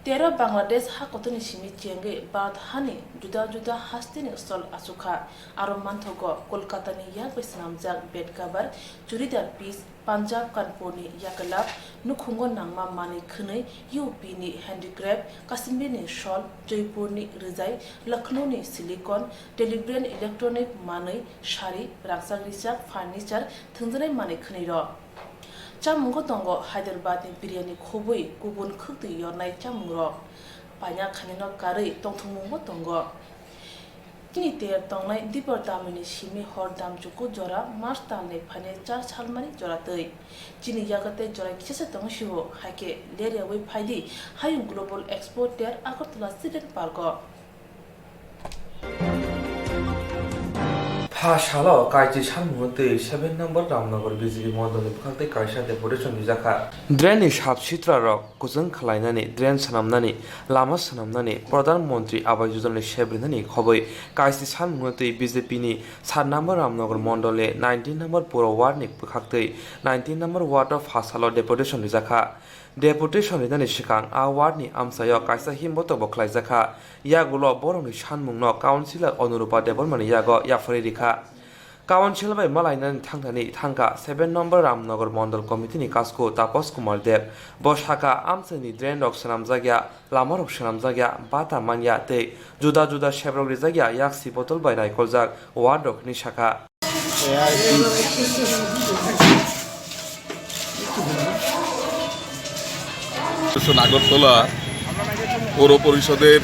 13 Bangladesh ha kotoni simi chenge bad hani juda juda hastini stol asuka aro manthogo Kolkata ni yak besnamjak bed cover churidar piece Punjab Kanpur-ni yakalap nukhungo nangma mani khunai UP ni handicraft Kashmir ni shawl Jaipur ni rizai Lucknow ni silicon Telegram electronic mani shari raksak risak furniture thungjanai mani khunai ro Chamungo tongo Hyderabad ni biryani khoboi kubun khukti yornai chamungro panya khanino karai tongthungmo tongo kini te tongnai dipar damini simi hor dam juku jora mas talne phane 4 salmari jora tei chini yagate jora kise tong shiho hake lere wei phaidi hayung global expo der agartala student parko 파샬로 가이지 산무한테 7넘버 ramnagor BJP model bukhakte kaisa deputation nijaka drainage habsitrarok kuzang khalainani drain sanamnani lama sanamnani pradhan mantri awas yojana sebrinani khoboi kaisi sanmuhante BJP ni 7 number ramnagor mondole 19 number puro ward ni bukhakte 19 number ward of Phashalo deputation nijaka Deputation ni sikang award ni amsayo kaisa himboto boklai jaka yagulo boroni sanmungno councilor onurupa development yago yafari rikha council bai malainani thangthani thangka 7 number ramnagar mondol committee ni kasko tapos kumar dev boshaka amsani drain rok sanamjagya lamar rok sanamjagya bata manya te juda juda shebrok rijagya yaksi botol bai raikoljak ward rok ni shaka Agartala পৌর পরিষদের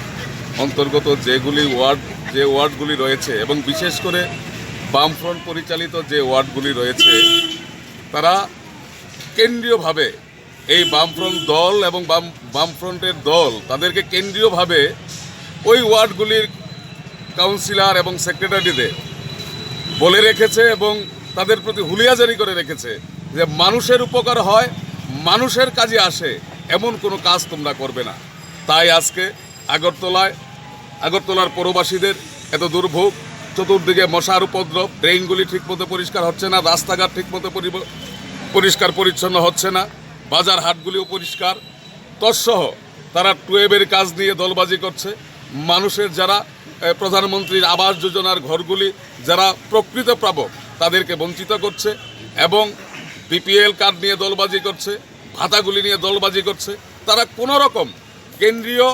অন্তর্গত যে ওয়ার্ডগুলি রয়েছে এবং বিশেষ করে বামফ্রন্ট পরিচালিত যে ওয়ার্ডগুলি রয়েছে তারা কেন্দ্রীয়ভাবে এই বামফ্রন্ট দল এবং বামফ্রন্টের দল তাদেরকে কেন্দ্রীয়ভাবে ওই ওয়ার্ডগুলির কাউন্সিলর এবং সেক্রেটারিদের বলে রেখেছে এবং তাদের প্রতি হুলিয়া জারি করে রেখেছে যে মানুষের উপকার হয় মানুষের কাজে আসে এমন কোনো কাজ তোমরা করবে না তাই আজকে আগরতলার পৌরবাসীদের এত দুর্ভোগ চতুর্দিকে মশার উপদ্রব ড্রেনগুলি ঠিকমতো পরিষ্কার হচ্ছে না রাস্তাঘাট ঠিকমতো পরিষ্কার পরিচ্ছন্ন হচ্ছে না বাজার হাটগুলিও পরিষ্কার তৎসহ তারা টুয়েবের কাজ নিয়ে দলবাজি করছে মানুষের যারা প্রধানমন্ত্রীর আবাস যোজনার ঘরগুলি যারা প্রকৃত প্রাপক তাদেরকে বঞ্চিত করছে এবং বিপিএল কার্ড নিয়ে দলবাজি করছে ভাতাগুলি নিয়ে দলবাজি করছে তারা কোনো রকম কেন্দ্রীয়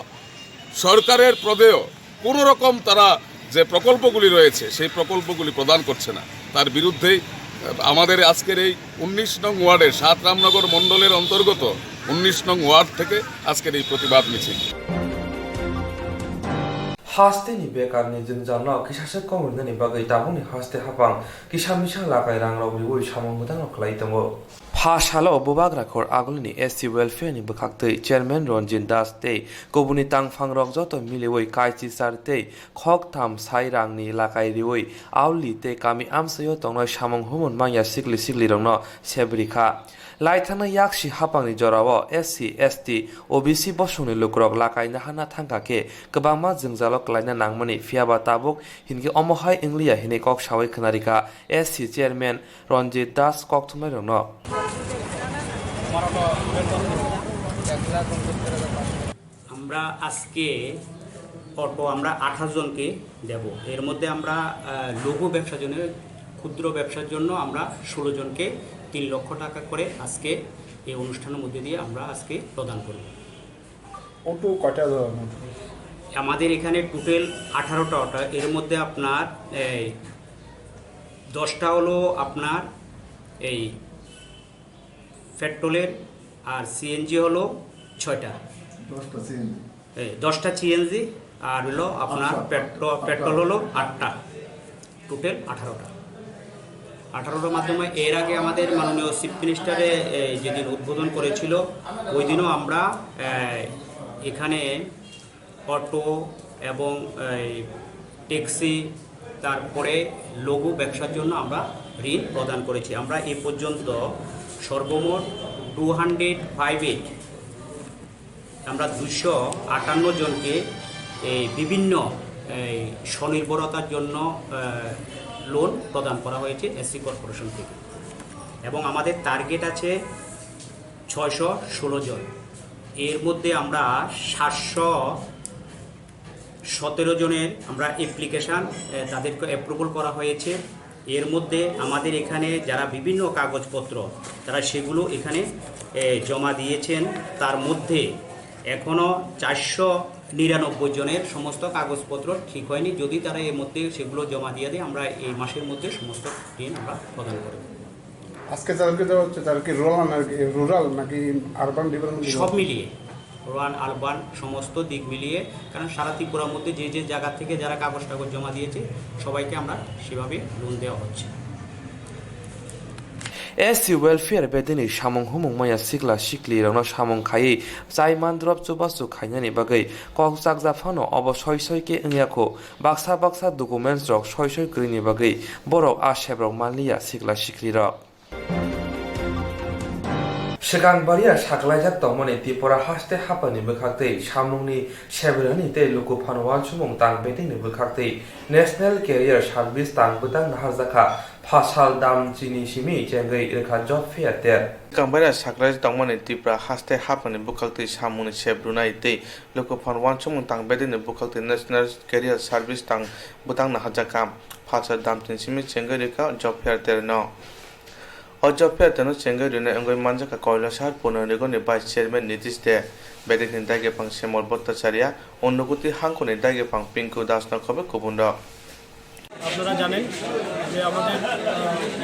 সরকারের প্রদেয় কোনো রকম তারা যে প্রকল্পগুলি রয়েছে সেই প্রকল্পগুলি প্রদান করছে না তার বিরুদ্ধেই আমাদের আজকের এই 19 নং ওয়ার্ডের 7 রামনগর মণ্ডলের অন্তর্গত 19 নং ওয়ার্ড থেকে আজকের এই প্রতিবাদ মিছিল haste ni bekar ni jinjano kisase komrne ni bagai tabuni haste hapang kisamisa lakai rangrok riwoi samong mudang klai tongo Phashalo bubagra khor agulni SC welfare ni bukhaktei chairman Ronjin Das te kobuni tangphang rok joto miliwoi kaichi sar te khok tham sairang ni lakai riwoi auli te kami amsayo tongnoi samong humun mangya sikli rongno sebrikha Laithana yakshi hapangni jorao SC ST OBC bosungni lukrok lakaina hana thangkake kebangma jingjalok laina nangmani fiaba tabuk hingi omohai inglia hine kok sawai khnarika SC chairman Ronjit Das Koktwma rongno আমরা আজকে অল্প আমরা 18 জনকে দেব এর মধ্যে আমরা লঘু ব্যবসার জন্য ক্ষুদ্র ব্যবসার জন্য আমরা 16 জনকে 3 লক্ষ টাকা করে আজকে এই অনুষ্ঠানের মধ্যে দিয়ে আমরা আজকে প্রদান করব অটো কয়টা আমাদের এখানে টোটাল 18টা অটো এর মধ্যে আপনার 10টা হলো আপনার এই পেট্রোলের, আর সিএনজি হলো 6টা, 10টা সিএনজি, আর হলো আপনার পেট্রোল হলো 8টা, টোটাল 18টার মাধ্যমে। এর আগে আমাদের মাননীয় চিফ মিনিস্টারে যেদিন উদ্বোধন করেছিল ওই দিনও আমরা এখানে অটো এবং ট্যাক্সি, তারপরে লঘু ব্যবসার জন্য আমরা ঋণ প্রদান করেছি। আমরা এ পর্যন্ত সর্বমোট 258 আমরা 258 জনকে বিভিন্ন স্বনির্ভরতার জন্য লোন প্রদান করা হয়েছে এসসি কর্পোরেশন থেকে, এবং আমাদের টার্গেট আছে 616 জন। এর মধ্যে আমরা 717 জনের আমরা অ্যাপ্লিকেশান তাদেরকে অ্যাপ্রুভাল করা হয়েছে। এর মধ্যে আমাদের এখানে যারা বিভিন্ন কাগজপত্র তারা সেগুলো এখানে জমা দিয়েছেন, তার মধ্যে এখনও 499 জনের সমস্ত কাগজপত্র ঠিক হয়নি। যদি তারা এর মধ্যে সেগুলো জমা দিয়ে দেয়, আমরা এই মাসের মধ্যে সমস্ত ঋণ আমরা প্রদান করব। আজকে তাদেরকে দেওয়া হচ্ছে, তারা কি রুরাল নাকি আরবান ডেভেলপমেন্ট? সব মিলিয়ে, রুরাল আরবান সমস্ত দিক মিলিয়ে, কারণ সারা ত্রিপুরার মধ্যে যে যে জায়গা থেকে যারা কাগজ জমা দিয়েছে সবাইকে আমরা সেভাবে লোন দেওয়া হচ্ছে। SC welfare bedini samung humung maya sikla sikli rangno samung khai chai mandrop chubasu khainani bagai kok jakja phano obo soi soi ke engyako baksa documents rok soi soi krini bagai borok asebrok manliya sikla sikli rok Sigang baria saklaijak tongmani Tripura haste hapani bwkhaktwi samungni sebrani tei luku phanwan sumung tang bedini bwkhaktwi National Career Service tang bwtang naharjaka Fasal dam chini simi jengei rekha job fair ter Kambara saklaijak tongmani Tripura haste hapani bwkhaktwi samungni sebrunai tei luku phanwan sumung tang bedini bwkhaktwi National Career Service tang bwtang naharjaka Fasal dam chini simi jengei rekha job fair ter no Ojopya teno chengai rune engoi manjaka Koilashar Punarigoni Vice Chairman Nitish De Bedekin Dage Pang Semol Bhattacharya Onnuguti Hankoni Dage Pang Pinku Das Nakhobe Kubundo আপনারা জানেন যে আমাদের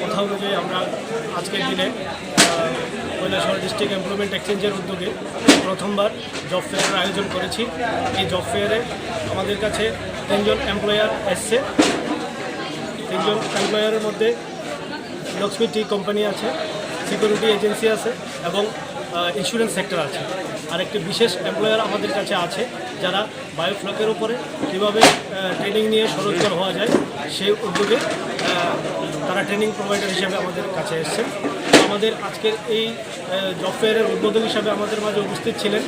কথা অনুযায়ী আমরা আজকের দিনে Kailashahar district employment এক্সচেঞ্জের উদ্যোগে প্রথমবার জব ফেয়ারের আয়োজন করেছি। এই জব ফেয়ারে আমাদের কাছে 3 জন এমপ্লয়ার এসছে। 3 জন এমপ্লয়ারের মধ্যে লক্ষ্মী টি কোম্পানি আছে, সিকিউরিটি এজেন্সি আছে এবং ইন্স্যুরেন্স সেক্টর আছে। আর একটি বিশেষ এমপ্লয়ার আমাদের কাছে আছে যারা বায়োফ্লকের উপরে কীভাবে ট্রেনিং নিয়ে স্বরোজগার হওয়া যায় সেই উদ্যোগে তারা ট্রেনিং প্রোভাইডার হিসেবে আমাদের কাছে এসেছেন। আমাদের আজকের এই জব ফেয়ারের উদ্বোধক হিসাবে আমাদের মাঝে উপস্থিত ছিলেন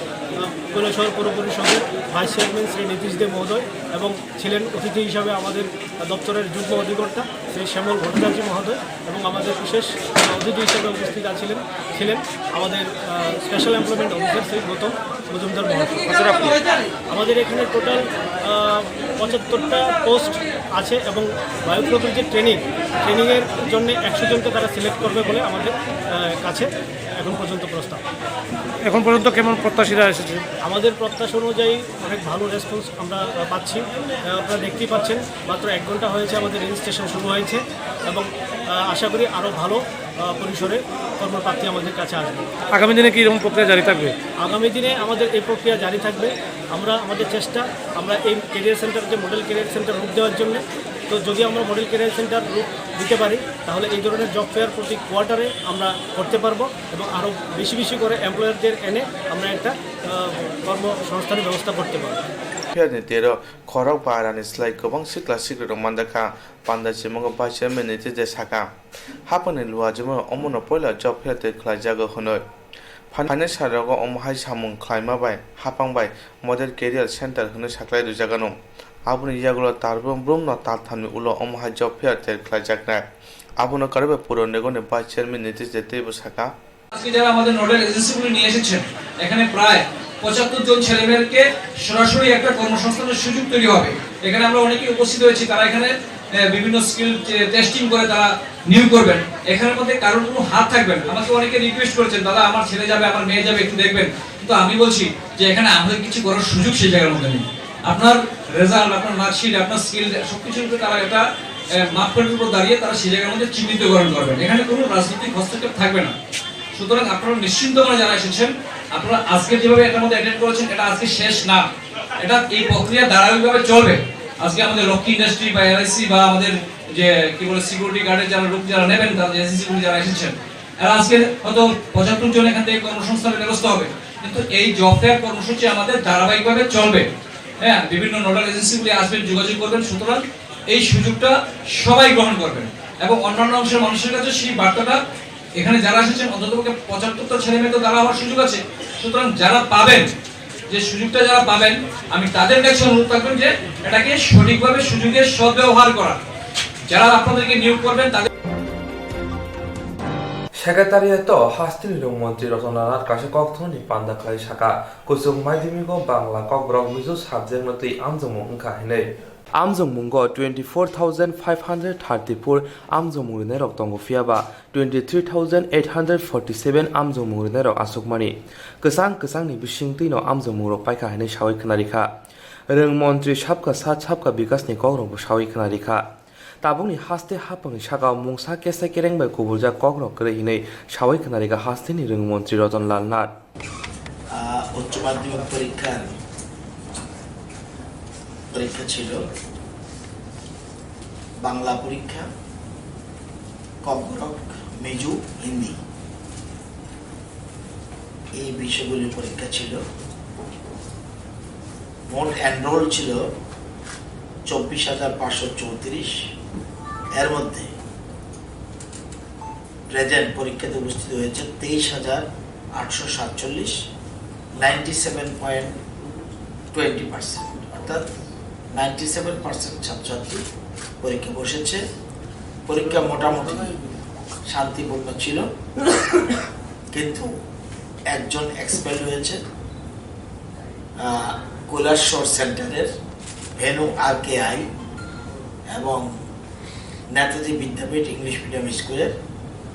কৈলাসহর পৌর পরিষদের ভাইস চেয়ারম্যান শ্রী নীতিশ দে মহোদয় এবং ছিলেন অতিথি হিসাবে আমাদের দপ্তরের যুগ্ম অধিকর্তা শ্রী শ্যামল ভট্টাচার্য মহোদয় এবং আমাদের বিশেষ অতিথি হিসাবে উপস্থিত ছিলেন আমাদের special employment officer Shri Gautam Majumdar মহোদয়। আমাদের এখানে টোটাল 75টা পোস্ট আছে এবং বায়োফ্লকের যে ট্রেনিংয়ের জন্য 100 জনকে তারা সিলেক্ট করবে বলে আমাদের কাছে এখন পর্যন্ত প্রস্তাব। এখন পর্যন্ত কেমন প্রত্যাশীরা এসেছে? আমাদের প্রত্যাশা অনুযায়ী অনেক ভালো রেসপন্স আমরা পাচ্ছি। আপনারা দেখতেই পাচ্ছেন মাত্র 1 ঘন্টা হয়েছে আমাদের রেজিস্ট্রেশন শুরু হয়েছে এবং আশা করি আরও ভালো পরিসরে কর্মপ্রার্থী আমাদের কাছে আসবে। আগামী দিনে কি এরকম প্রক্রিয়া জারি থাকবে? আগামী দিনে আমাদের এই প্রক্রিয়া জারি থাকবে। আমাদের চেষ্টা আমরা এই ক্যারিয়ার সেন্টার যে মডেল ক্যারিয়ার সেন্টার রূপ দেওয়ার জন্য, তো যদি আমরা মডেল ক্যারিয়ার সেন্টার রূপ দিতে পারি তাহলে এই ধরনের জব ফেয়ার প্রতি কোয়ার্টারে আমরা করতে পারবো এবং আরও বেশি করে এমপ্লয়ারদের এনে আমরা একটা কর্মসংস্থানের ব্যবস্থা করতে পারবো। Fiadni tero khorok barani slai kobang sikla sikri rok mandaka panda chimongo vice chairman Nitish De saka hapani luajimo omono poila job fair te khlaijago honoi phane sarogo omhai samung khlaima bai hapang bai model career center hono saklai dujagano abuni yagulo tarbom bromno tathamni ulo omhai job fair te khlaijakna abuno karbe puro negone vice chairman Nitish De tebo saka আজকে যারা আমাদের nodal এজেন্সিগুলো নিয়ে এসেছেন এখানে প্রায় 75 জন ছেলেমেয়েকে সরাসরি একটা কর্মসংস্থানের সুযোগ তৈরি হবে। এখানে আমরা অনেকেই উপস্থিত হয়েছি, তারা এখানে বিভিন্ন স্কিল টেস্টিং করে তারা নিয়োগ করবেন। এখানের মধ্যে কারোর কোনো হাত থাকবেন। আমাকে অনেকে রিকোয়েস্ট করেছেন, দাদা আমার ছেলে যাবে, আমার মেয়ে যাবে, একটু দেখবেন। কিন্তু আমি বলছি যে এখানে আমাদের কিছু করার সুযোগ সেই জায়গার মধ্যে নেই। আপনার রেজাল্ট, আপনার মার্কশিট, আপনার স্কিল সবকিছুর উপরে তারা একটা মাপকাঠির উপর দাঁড়িয়ে তারা সেই জায়গার মধ্যে চিহ্নিতকরণ করবেন। এখানে কোনো রাজনৈতিক হস্তক্ষেপ থাকবে না। সুতরাং আপনারা নিশ্চিন্ত মনে যারা এসেছেন, আপনারা আজকে যেভাবে এটার মধ্যে অ্যাটেন্ড করেছেন এটা আজকে শেষ না, এটা এই প্রক্রিয়া ধারাবাহিকভাবে চলবে। আজকে আমাদের লক্ষ্মী ইন্ডাস্ট্রি বা এলআইসি বা আমাদের যে কি বলে সিকিউরিটি গার্ডের যারা লোক যারা নেবেন, তারা এসএসসি যারা এসেছেন, এরা আজকে হয়তো 75 জন এখান থেকে কর্মসংস্থানের ব্যবস্থা হবে, কিন্তু এই জব ফেয়ার কর্মসূচি আমাদের ধারাবাহিকভাবে চলবে। হ্যাঁ, বিভিন্ন নোডাল এজেন্সিগুলি আসবেন, যোগাযোগ করবেন। সুতরাং এই সুযোগটা সবাই গ্রহণ করবেন এবং অন্যান্য অংশের মানুষের কাছে সেই বার্তাটা, এখানে যারা এসেছেন অন্ততপক্ষে 75টা ছেলে মেয়ে তো তারা হওয়ার সুযোগ আছে। সুতরাং যারা পাবেন, যে সুযোগটা যারা পাবেন, আমি তাদের কাছে অনুরোধ থাকবেন যে এটাকে সঠিকভাবে সুযোগের সদ্ব্যবহার করা। যারা আপনাদেরকে নিয়োগ করবেন তাদের সেক্রেটারিয়েট হাস্তিনি মন্ত্রী রচনার কাছে কক্থনি পান্দাখাই শাখা কুসুম মাধ্যমিক বাংলা ককব্রক মিজু সাবজেক্ট মতই আমজমু ওंखाहिनै আমজমুঙ্গ 24,534 আমজমুরিনে রক দंग फियाबा 23,847 আমজমুরিने रक आसुकमानि गोसां-गोसांनि बिसिंतिनो আমজमुरक पाइखाहिनै सावै खोनारिखा रों मन्त्रि साबका सात साबका बिकासनि कग्रंबो सावै खोनारिखा ताबुंनि हास्ते हापंनि सागाव मुंसा केसे केरेंबाय गुबुरजा कग्रक गरैहिनै सावै खोनारिखा हास्तेनि रों मन्त्रि रतनलाल नाथ उच्च माध्यमिक परीक्षार परीक्षा ছিল বাংলা পরীক্ষা, ককবরক, মেজু, হিন্দি, এই বিষয়গুলির পরীক্ষা ছিল। মোট এনরোল ছিল 24,534। এর মধ্যে প্রেজেন্ট পরীক্ষাতে উপস্থিত হয়েছে 23,847, 97.20%, অর্থাৎ 97% ছাত্রছাত্রী পরীক্ষা বসেছে। পরীক্ষা মোটামুটি শান্তিপূর্ণ ছিল, কিন্তু একজন এক্সপেল হয়েছে কৈলাসর সেন্টারের ভেনু RKI এবং নেতাজি বিদ্যাপীঠ ইংলিশ মিডিয়াম স্কুলের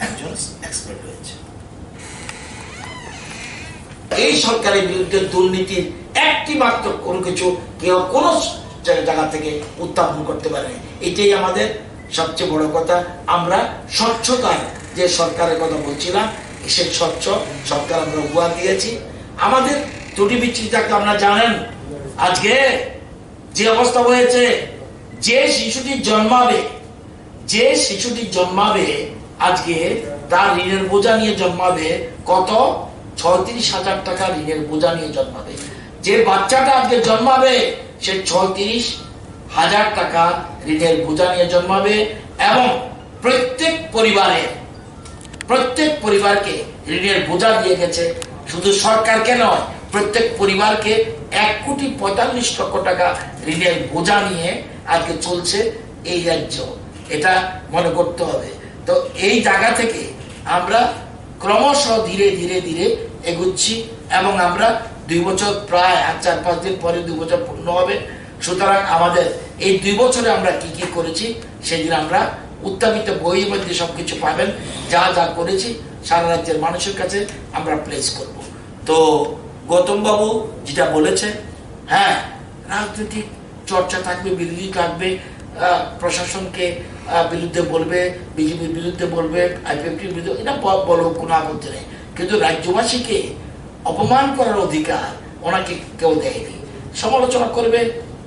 একজন এক্সপেল হয়েছে। এই সরকারের বিরুদ্ধে দুর্নীতির একটি মাত্র কোনো কিছু কেউ কোন জায়গা থেকে উত্থাপন করতে পারে, এটাই আমাদের সবচেয়ে বড় কথা। আমরা স্বচ্ছতার যে সরকারের কথা বলছিলাম, সে স্বচ্ছ সরকার আমরা উপহার দিয়েছি। আমাদের ত্রুটি বিচ্ছিন্ন থাকলে আপনারা জানেন আজকে যে অবস্থা হয়েছে, যে শিশুটি জন্মাবে আজকে তার ঋণের বোঝা নিয়ে জন্মাবে কত, 36,000 টাকা ঋণের বোঝা নিয়ে জন্মাবে। যে বাচ্চাটা আজকে জন্মাবে সে 36,000 টাকা ঋণের বোঝা নিয়ে জন্মাবে এবং প্রত্যেক পরিবারকে ঋণের বোঝা দিয়ে গেছে। শুধু সরকারকে নয়, প্রত্যেক পরিবারকে 1,45,00,000 টাকা ঋণের বোঝা নিয়ে আজকে চলছে এই রাজ্য। এটা মনে করতে হবে। তো এই জায়গা থেকে আমরা ক্রমশ ধীরে ধীরে ধীরে এগুচ্ছি এবং আমরা 2 বছর প্রায় 4-5 দিন পরে 2 বছর পূর্ণ হবে। সুতরাং আমাদের এই 2 বছরে আমরা কি কি করেছি সেদিন আমরা উত্থাপিত বইয়ের মধ্যে সবকিছু পাবেন। যা যা করেছি সারা রাজ্যের মানুষের কাছে আমরা প্লেস করব। তো গৌতম বাবু যেটা বলেছে, হ্যাঁ, রাজনৈতিক চর্চা থাকবে, বিরোধী থাকবে, প্রশাসনকে বিরুদ্ধে বলবে, বিজেপির বিরুদ্ধে বলবে, আইপিএফটির বিরুদ্ধে, এটা বলো কোনো আপত্তি নেই, কিন্তু রাজ্যবাসীকে অপমান করার অধিকার ওনাকে কেউ দেয়নি। সমালোচনা করবে,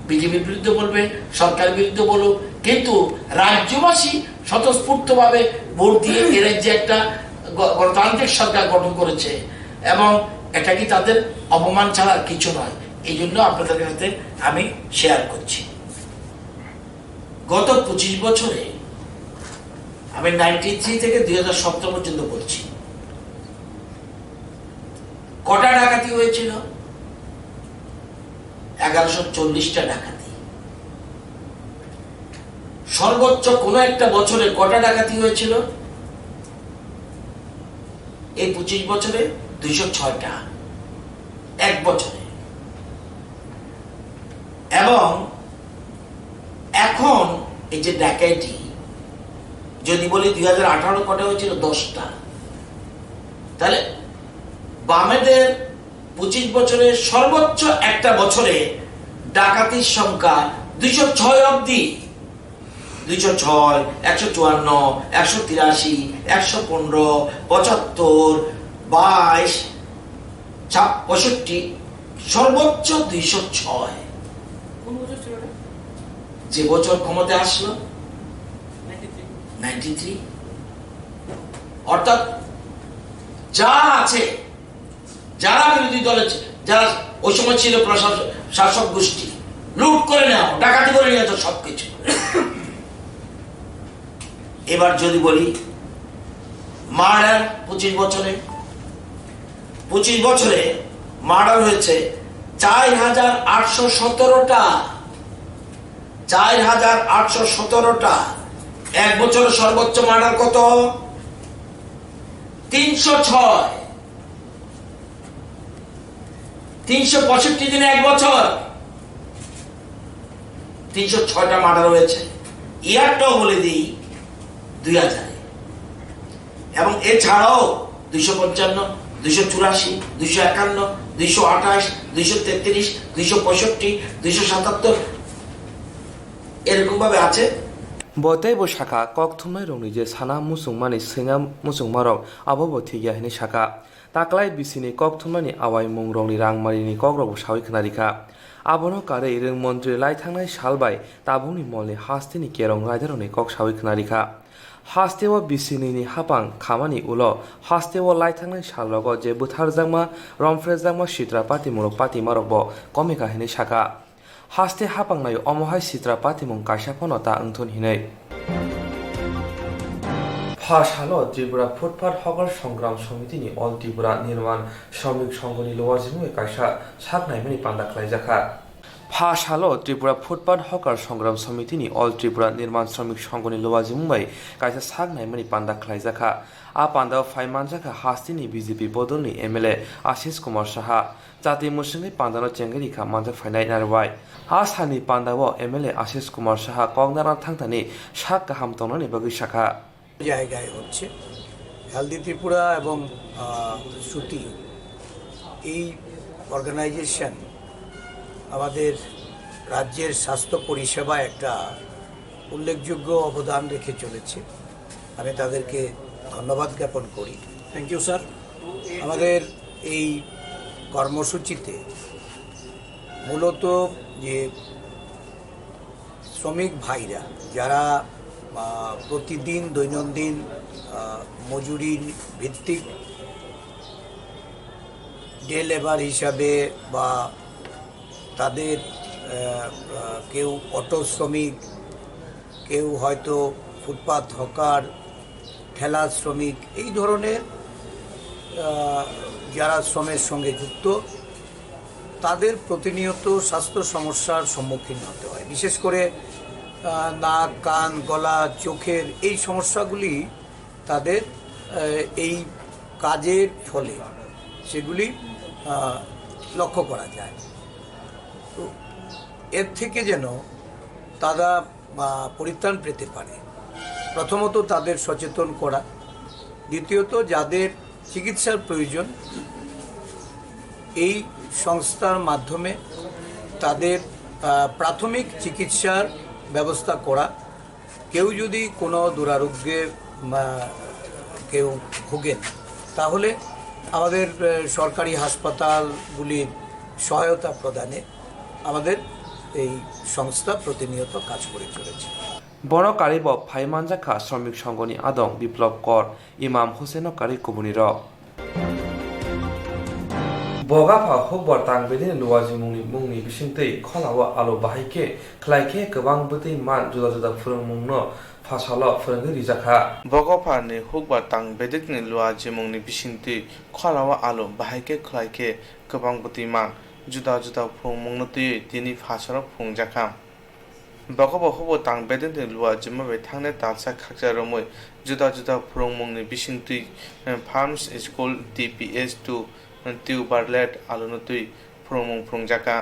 বিজেপির বিরুদ্ধে বলবে, সরকারের বিরুদ্ধে বলো, কিন্তু রাজ্যবাসী স্বতঃস্ফূর্তভাবে ভোট দিয়ে এ রাজ্যে একটা গণতান্ত্রিক সরকার গঠন করেছে এবং এটা কি তাদের অপমান ছাড়া কিছু নয়। এই জন্য আপনাদের সাথে আমি শেয়ার করছি। গত 25 বছরে আমি 93 থেকে 2017 পর্যন্ত পড়ছি। কটা ডাকাতি হয়েছিল? 1140টা ডাকাতি। সর্বোচ্চ কোন একটা বছরে কটা ডাকাতি হয়েছিল? এই 25 বছরে 206টা, এক বছরে। এবং এখন এই যে ডাকাতি, যদি বলি 2018 কটা হয়েছিল? 10টা। তাহলে বামেদের 25 বছরে সর্বোচ্চ একটা বছরে ডাকাতির সংখ্যা 206 অব্দি। 206, 154, 183, 115, 75, 22, 65, সর্বোচ্চ 206। যে বছর ক্ষমতায় আসলো 93। অর্থাৎ যা আছে, যারা বিরোধী দলে, যারা ওই সময় ছিল শাসক গোষ্ঠী, লুট করে নেওয়া, ডাকাতি করে নিয়ে তো সবকিছু। এবার যদি বলি মার্ডার 25 বছরে মার্ডার হয়েছে 4817টা। 4817টা। এক বছরে সর্বোচ্চ মার্ডার কত? 306। 365 দিনে এক বছর 306টা মার্ডার হয়েছে। ইয়ারটাও বলে দিই 2000। এবং এছাড়াও 255, 284, 251, 228, 233, 265, 277 এরকম ভাবে আছে। বতাই বো শাখা ককথুমাই রংনি যে সানা মুসুংমানি সিঙ্গা মুসুংমারক আবো থিগিয়া হিনি শাখা তাকলাই বিসিনি ককথুমানি আওয়াই মুং রংনি রাংমারিনি ককরক সাউই খনারিখা আবনো কারে রং মন্ত্রী লাই থাंनाय सालबाय ताबुंनि मलि हास्तिनि केरं रायदारनि कक साउई खनारिखा हास्तेव बिसिनि हापां खामानि उलो हास्तेव लाई थांनाय सालरग जे बुथारजांमा रमफ्रेजांमा सित्रा पातिमुलक पातिमारकबो कमिका हिनि शाखा हास्ते हापांनाय अमहाय सित्रा पातिमुं कायसा फनता ओंथुन हिनै फासालो त्रिपुरा फुटपाथ हकार संग्राम समितिनि अल त्रिपुरा निर्माण श्रमिक संघनि लवाजिमुय कायसा सागनायमानि पान्दा खालायजाखा फासालो त्रिपुरा फुटपाथ हकार संग्राम समितिनि अल त्रिपुरा निर्माण श्रमिक संघनि लवाजिमुय कायसा सागनायमानि पान्दा खालायजाखा आ पान्दा फाइमानजाखा हास्तिनि बीजेपी बदलनि एमएलए आशीष कुमार साहा जाति मुसुंनि पान्दानो चेंगेरिखा मानजा फाइनाय नारबाय आ सानि पान्दाव एमएलए आशीष कुमार साहा कगनारा थांतानि साग गाहाम तंनानि बागै शाखा জায়গায় হচ্ছে হেলদি ত্রিপুরা এবং শ্রুতি এই অর্গানাইজেশন আমাদের রাজ্যের স্বাস্থ্য পরিষেবা একটা উল্লেখযোগ্য অবদান রেখে চলেছে। আমি তাদেরকে ধন্যবাদ জ্ঞাপন করি। Thank you sir. আমাদের এই কর্মসূচিতে মূলত যে শ্রমিক ভাইরা যারা প্রতিদিন দৈনন্দিন মজুরি ভিত্তিক ডে লেবার হিসাবে বা তাদের কেউ অটো শ্রমিক, কেউ হয়তো ফুটপাথ হকার, ঠেলা শ্রমিক, এই ধরনের যারা শ্রমের সঙ্গে যুক্ত তাদের প্রতিনিয়ত স্বাস্থ্য সমস্যার সম্মুখীন হতে হয়। বিশেষ করে নাক, কান, গলা, চোখের এই সমস্যাগুলি তাদের এই কাজের ফলে সেগুলি লক্ষ্য করা যায়। তো এর থেকে যেন তারা পরিত্রাণ পেতে পারে, প্রথমত তাদের সচেতন করা, দ্বিতীয়ত যাদের চিকিৎসার প্রয়োজন এই সংস্থার মাধ্যমে তাদের প্রাথমিক চিকিৎসার ব্যবস্থা করা। কেউ যদি কোনো দুরারোগ্যে কেউ ভোগেন তাহলে আমাদের সরকারি হাসপাতালগুলির সহায়তা প্রদানে আমাদের এই সংস্থা প্রতিনিয়ত কাজ করে চলেছে। বড় কারিব ফাইমানজাখা শ্রমিক সংঘনি আদং বিপ্লব কর ইমাম হোসেন কারি কুবুনির बगाफा हुकबर तांगबेदिन लुवाजि मुंनि बिसिंतै खलावा आलो बाहायके खलायके गोबां बोतै मान जुदा जुदा फोरोंमुंनो फासालो फोरोंगिरि रिजाखा बगाफा नि हुकबर तांगबेदिन लुवाजि मुंनि बिसिंतै खलावा आलो बाहायके खलायके गोबां बोतै मान जुदा जुदा फोरोंमुंनो तै दिनि फासालो फुंजाखा बगाफा हुकबर तांगबेदिन लुवाजि मबे थांने तालसा खाकजारमै जुदा जुदा फोरोंमुंनि बिसिंतै फार्मस स्कुल DPS2 टिउबारलेट आलुनतुई फुरमुं फुंजाका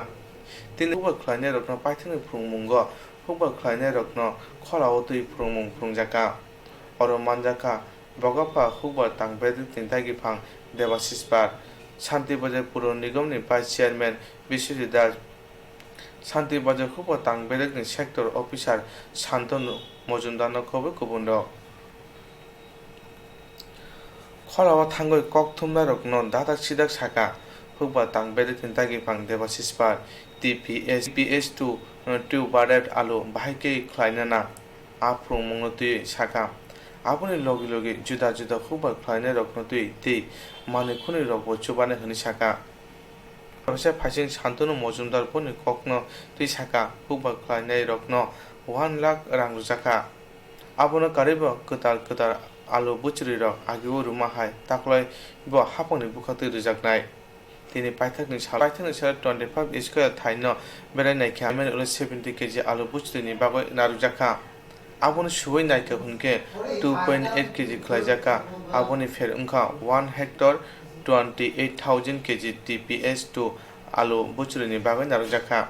तिनि हुबा खलायनाय रखना पाइथानि फुरमुंग हुबा खलायनाय रखना खलावतुई फुरमुं फुंजाका अरो मानजाका बगाफा हुबा तांगबेदिन तिनतागि फां देवाशिष पार शान्ति बजार पुर निगमनि भाइस चेयारमैन बिश्वजित दास शान्ति बजार हुबा तांगबेदिन सेक्टर अफिसार शान्तनु मजुमदारनो खबो गुबुन Kholawa Thangoi Koktwma Rokno Dadak Sidak Saka Hukba Tang Bede Tintagi Pang Devasis Par TPS2 Tubaret Alu Bahike Klainana Aprung Mongotui Saka Aboni Logi Logi Juda Juda Hukba Klaine Roknotui Ti Manikuni Rokbo Chubane Huni Saka Rosha Pasing Santunu Mojumdar Poni Kokno Tui Saka Hukba Klaine Rokno 1 lakh rang rujaka abono karibo ketar alu buchri rok agiu ruma hai taklai bo haponi bukhati rujaknai tini paithakni sal 25 square thaino berai nai khamen 70 kg alu buchri ni bagoi narujaka abono subai nai ka hunke 2.8 kg khlaijaka aboni fer ungkha 1 hectare 28000 kg TPS2 alu buchri ni bagoi narujaka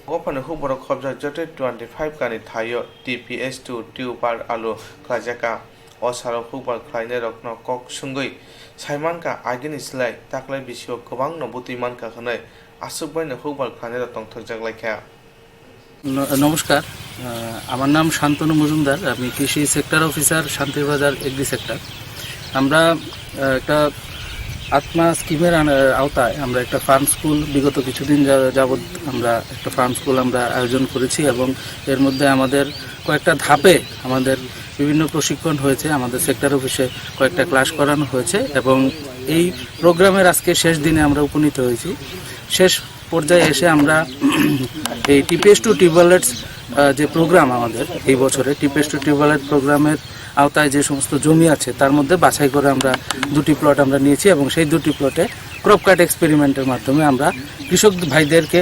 Open Kokborok Koktwma 25 kani thayo TPS2 tubal alu klajaka osaro Kokborok khlaine rokno kok sungui saimanka agini slai taklai bisio gobang no butimanka khanai asukbaino Kokborok khlaine rok thokjaklaikha নমস্কার আমার নাম শান্তনু মজুমদার আমি কৃষি sector officer Shantirbazar agri sector আমরা একটা আত্মা স্কিমের আওতায় আমরা একটা ফার্ম স্কুল বিগত কিছুদিন যাবৎ আমরা একটা ফার্ম স্কুল আমরা আয়োজন করেছি এবং এর মধ্যে আমাদের কয়েকটা ধাপে আমাদের বিভিন্ন প্রশিক্ষণ হয়েছে আমাদের সেক্টর অফিসে কয়েকটা ক্লাস করানো হয়েছে এবং এই প্রোগ্রামের আজকে শেষ দিনে আমরা উপনীত হয়েছি শেষ পর্যায়ে এসে আমরা এই TPS2 টিউবওয়েলের যে প্রোগ্রাম আমাদের এই বছরে TPS2 টিউবওয়েলের প্রোগ্রামের আওতায় যে সমস্ত জমি আছে তার মধ্যে বাছাই করে আমরা দুটি প্লট আমরা নিয়েছি এবং সেই দুটি প্লটে ক্রপ কাট এক্সপেরিমেন্টের মাধ্যমে আমরা কৃষক ভাইদেরকে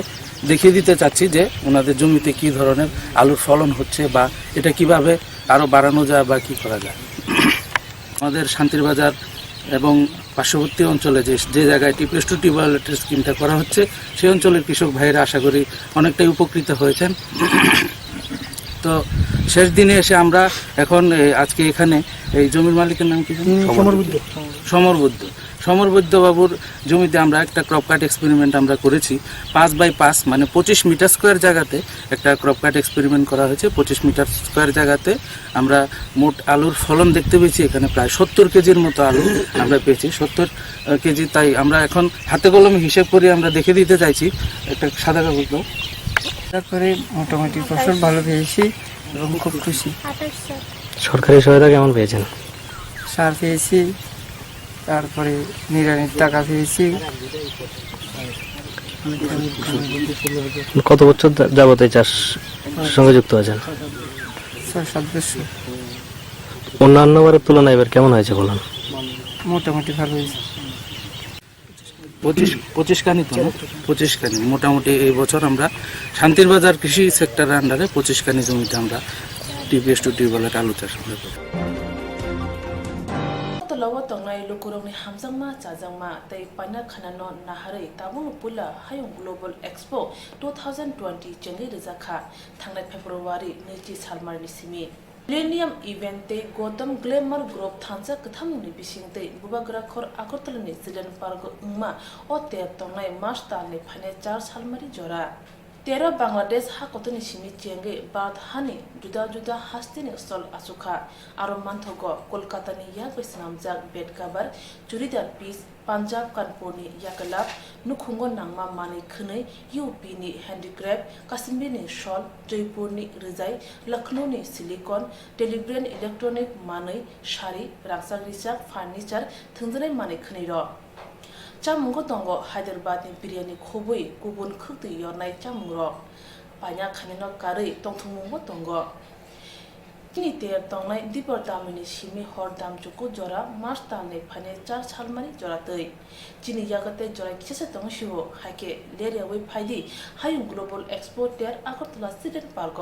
দেখিয়ে দিতে চাচ্ছি যে ওনাদের জমিতে কী ধরনের আলুর ফলন হচ্ছে বা এটা কিভাবে আরও বাড়ানো যায় বা কী করা যায় আমাদের শান্তিরবাজার এবং পার্শ্ববর্তী অঞ্চলে যে জায়গায় TPS2 টিউবওয়েলের স্কিমটা করা হচ্ছে সেই অঞ্চলের কৃষক ভাইরা আশা করি অনেকটাই উপকৃত হয়েছেন তো শেষ দিনে এসে আমরা এখন আজকে এখানে এই জমির মালিকের নাম কি সমরবুদ্ধ বাবুর জমিতে আমরা একটা ক্রপ কাট এক্সপেরিমেন্ট আমরা করেছি 5x5 মানে 25 মিটার স্কোয়ার জায়গাতে একটা ক্রপ কাট এক্সপেরিমেন্ট করা হয়েছে 25 মিটার স্কোয়ার জায়গাতে আমরা মোট আলুর ফলন দেখতে পেয়েছি এখানে প্রায় 70 কেজির মতো আলু আমরা পেয়েছি 70 কেজি তাই আমরা এখন হাতে কলমে হিসেব করে আমরা দেখে দিতে চাইছি একটা সাদা কাগজ দাও তারপরে মোটামুটি ফসল ভালো পেয়েছি এবং খুব খুশি সরকারি সহায়তা কেমন পেয়েছেন সার পেয়েছি তারপরে নিড়ানির টাকা পেয়েছি কত বছর যাবত এই চাষ সঙ্গে যুক্ত আছেন 6-7 বছর অন্যান্য বারের তুলনায় এবার কেমন হয়েছে বলুন মোটামুটি ভালো হয়েছে 25 কানি তো 25 কানি মোটামুটি এই বছর আমরা শান্তিরবাজার কৃষি সেক্টরের আন্ডারে 25 কানি জমিতে আমরা TPS2 টিউবওয়েলের আলু চাষ করি Lawa tongnai lukurongni hamjangma chajangma tei paina khanano naharei tabung pula hayung Global Expo 2020 chengi rejakha thangnai February 2 salmarni simi Millennium event te Gotham Glamour Group thansa kathamni bisingte bubagrakhor akortalani Zelen Park ungma o te tongnai March talni phane 4 salmari jora 13 Bangladesh ha kotoni simi chenge bad hani juda juda hastini stol asuka aro manthogo Kolkata ni yak besnamjak bed cover churidar piece Punjab Kanpur ni yakalap nukhungo nangma mani khunei UP ni handicraft Kashmir ni shawl Jaipur ni rizai Lucknow ni silicon Telebrand electronic mani shari raksak risak furniture thungjanai mani khunei ro Chamungo tongo Hyderabad ni biryani khobui kubun khukti yornai chamungro panya khanino karei tongthungmungo tongo kini te tongnai dipor damini simi hordam chuku jora March talne phane 4 salmani jora tei chini yagate jora kise tongshibo hake leria we phaidi hayung Global Expo ter Agartala Student Park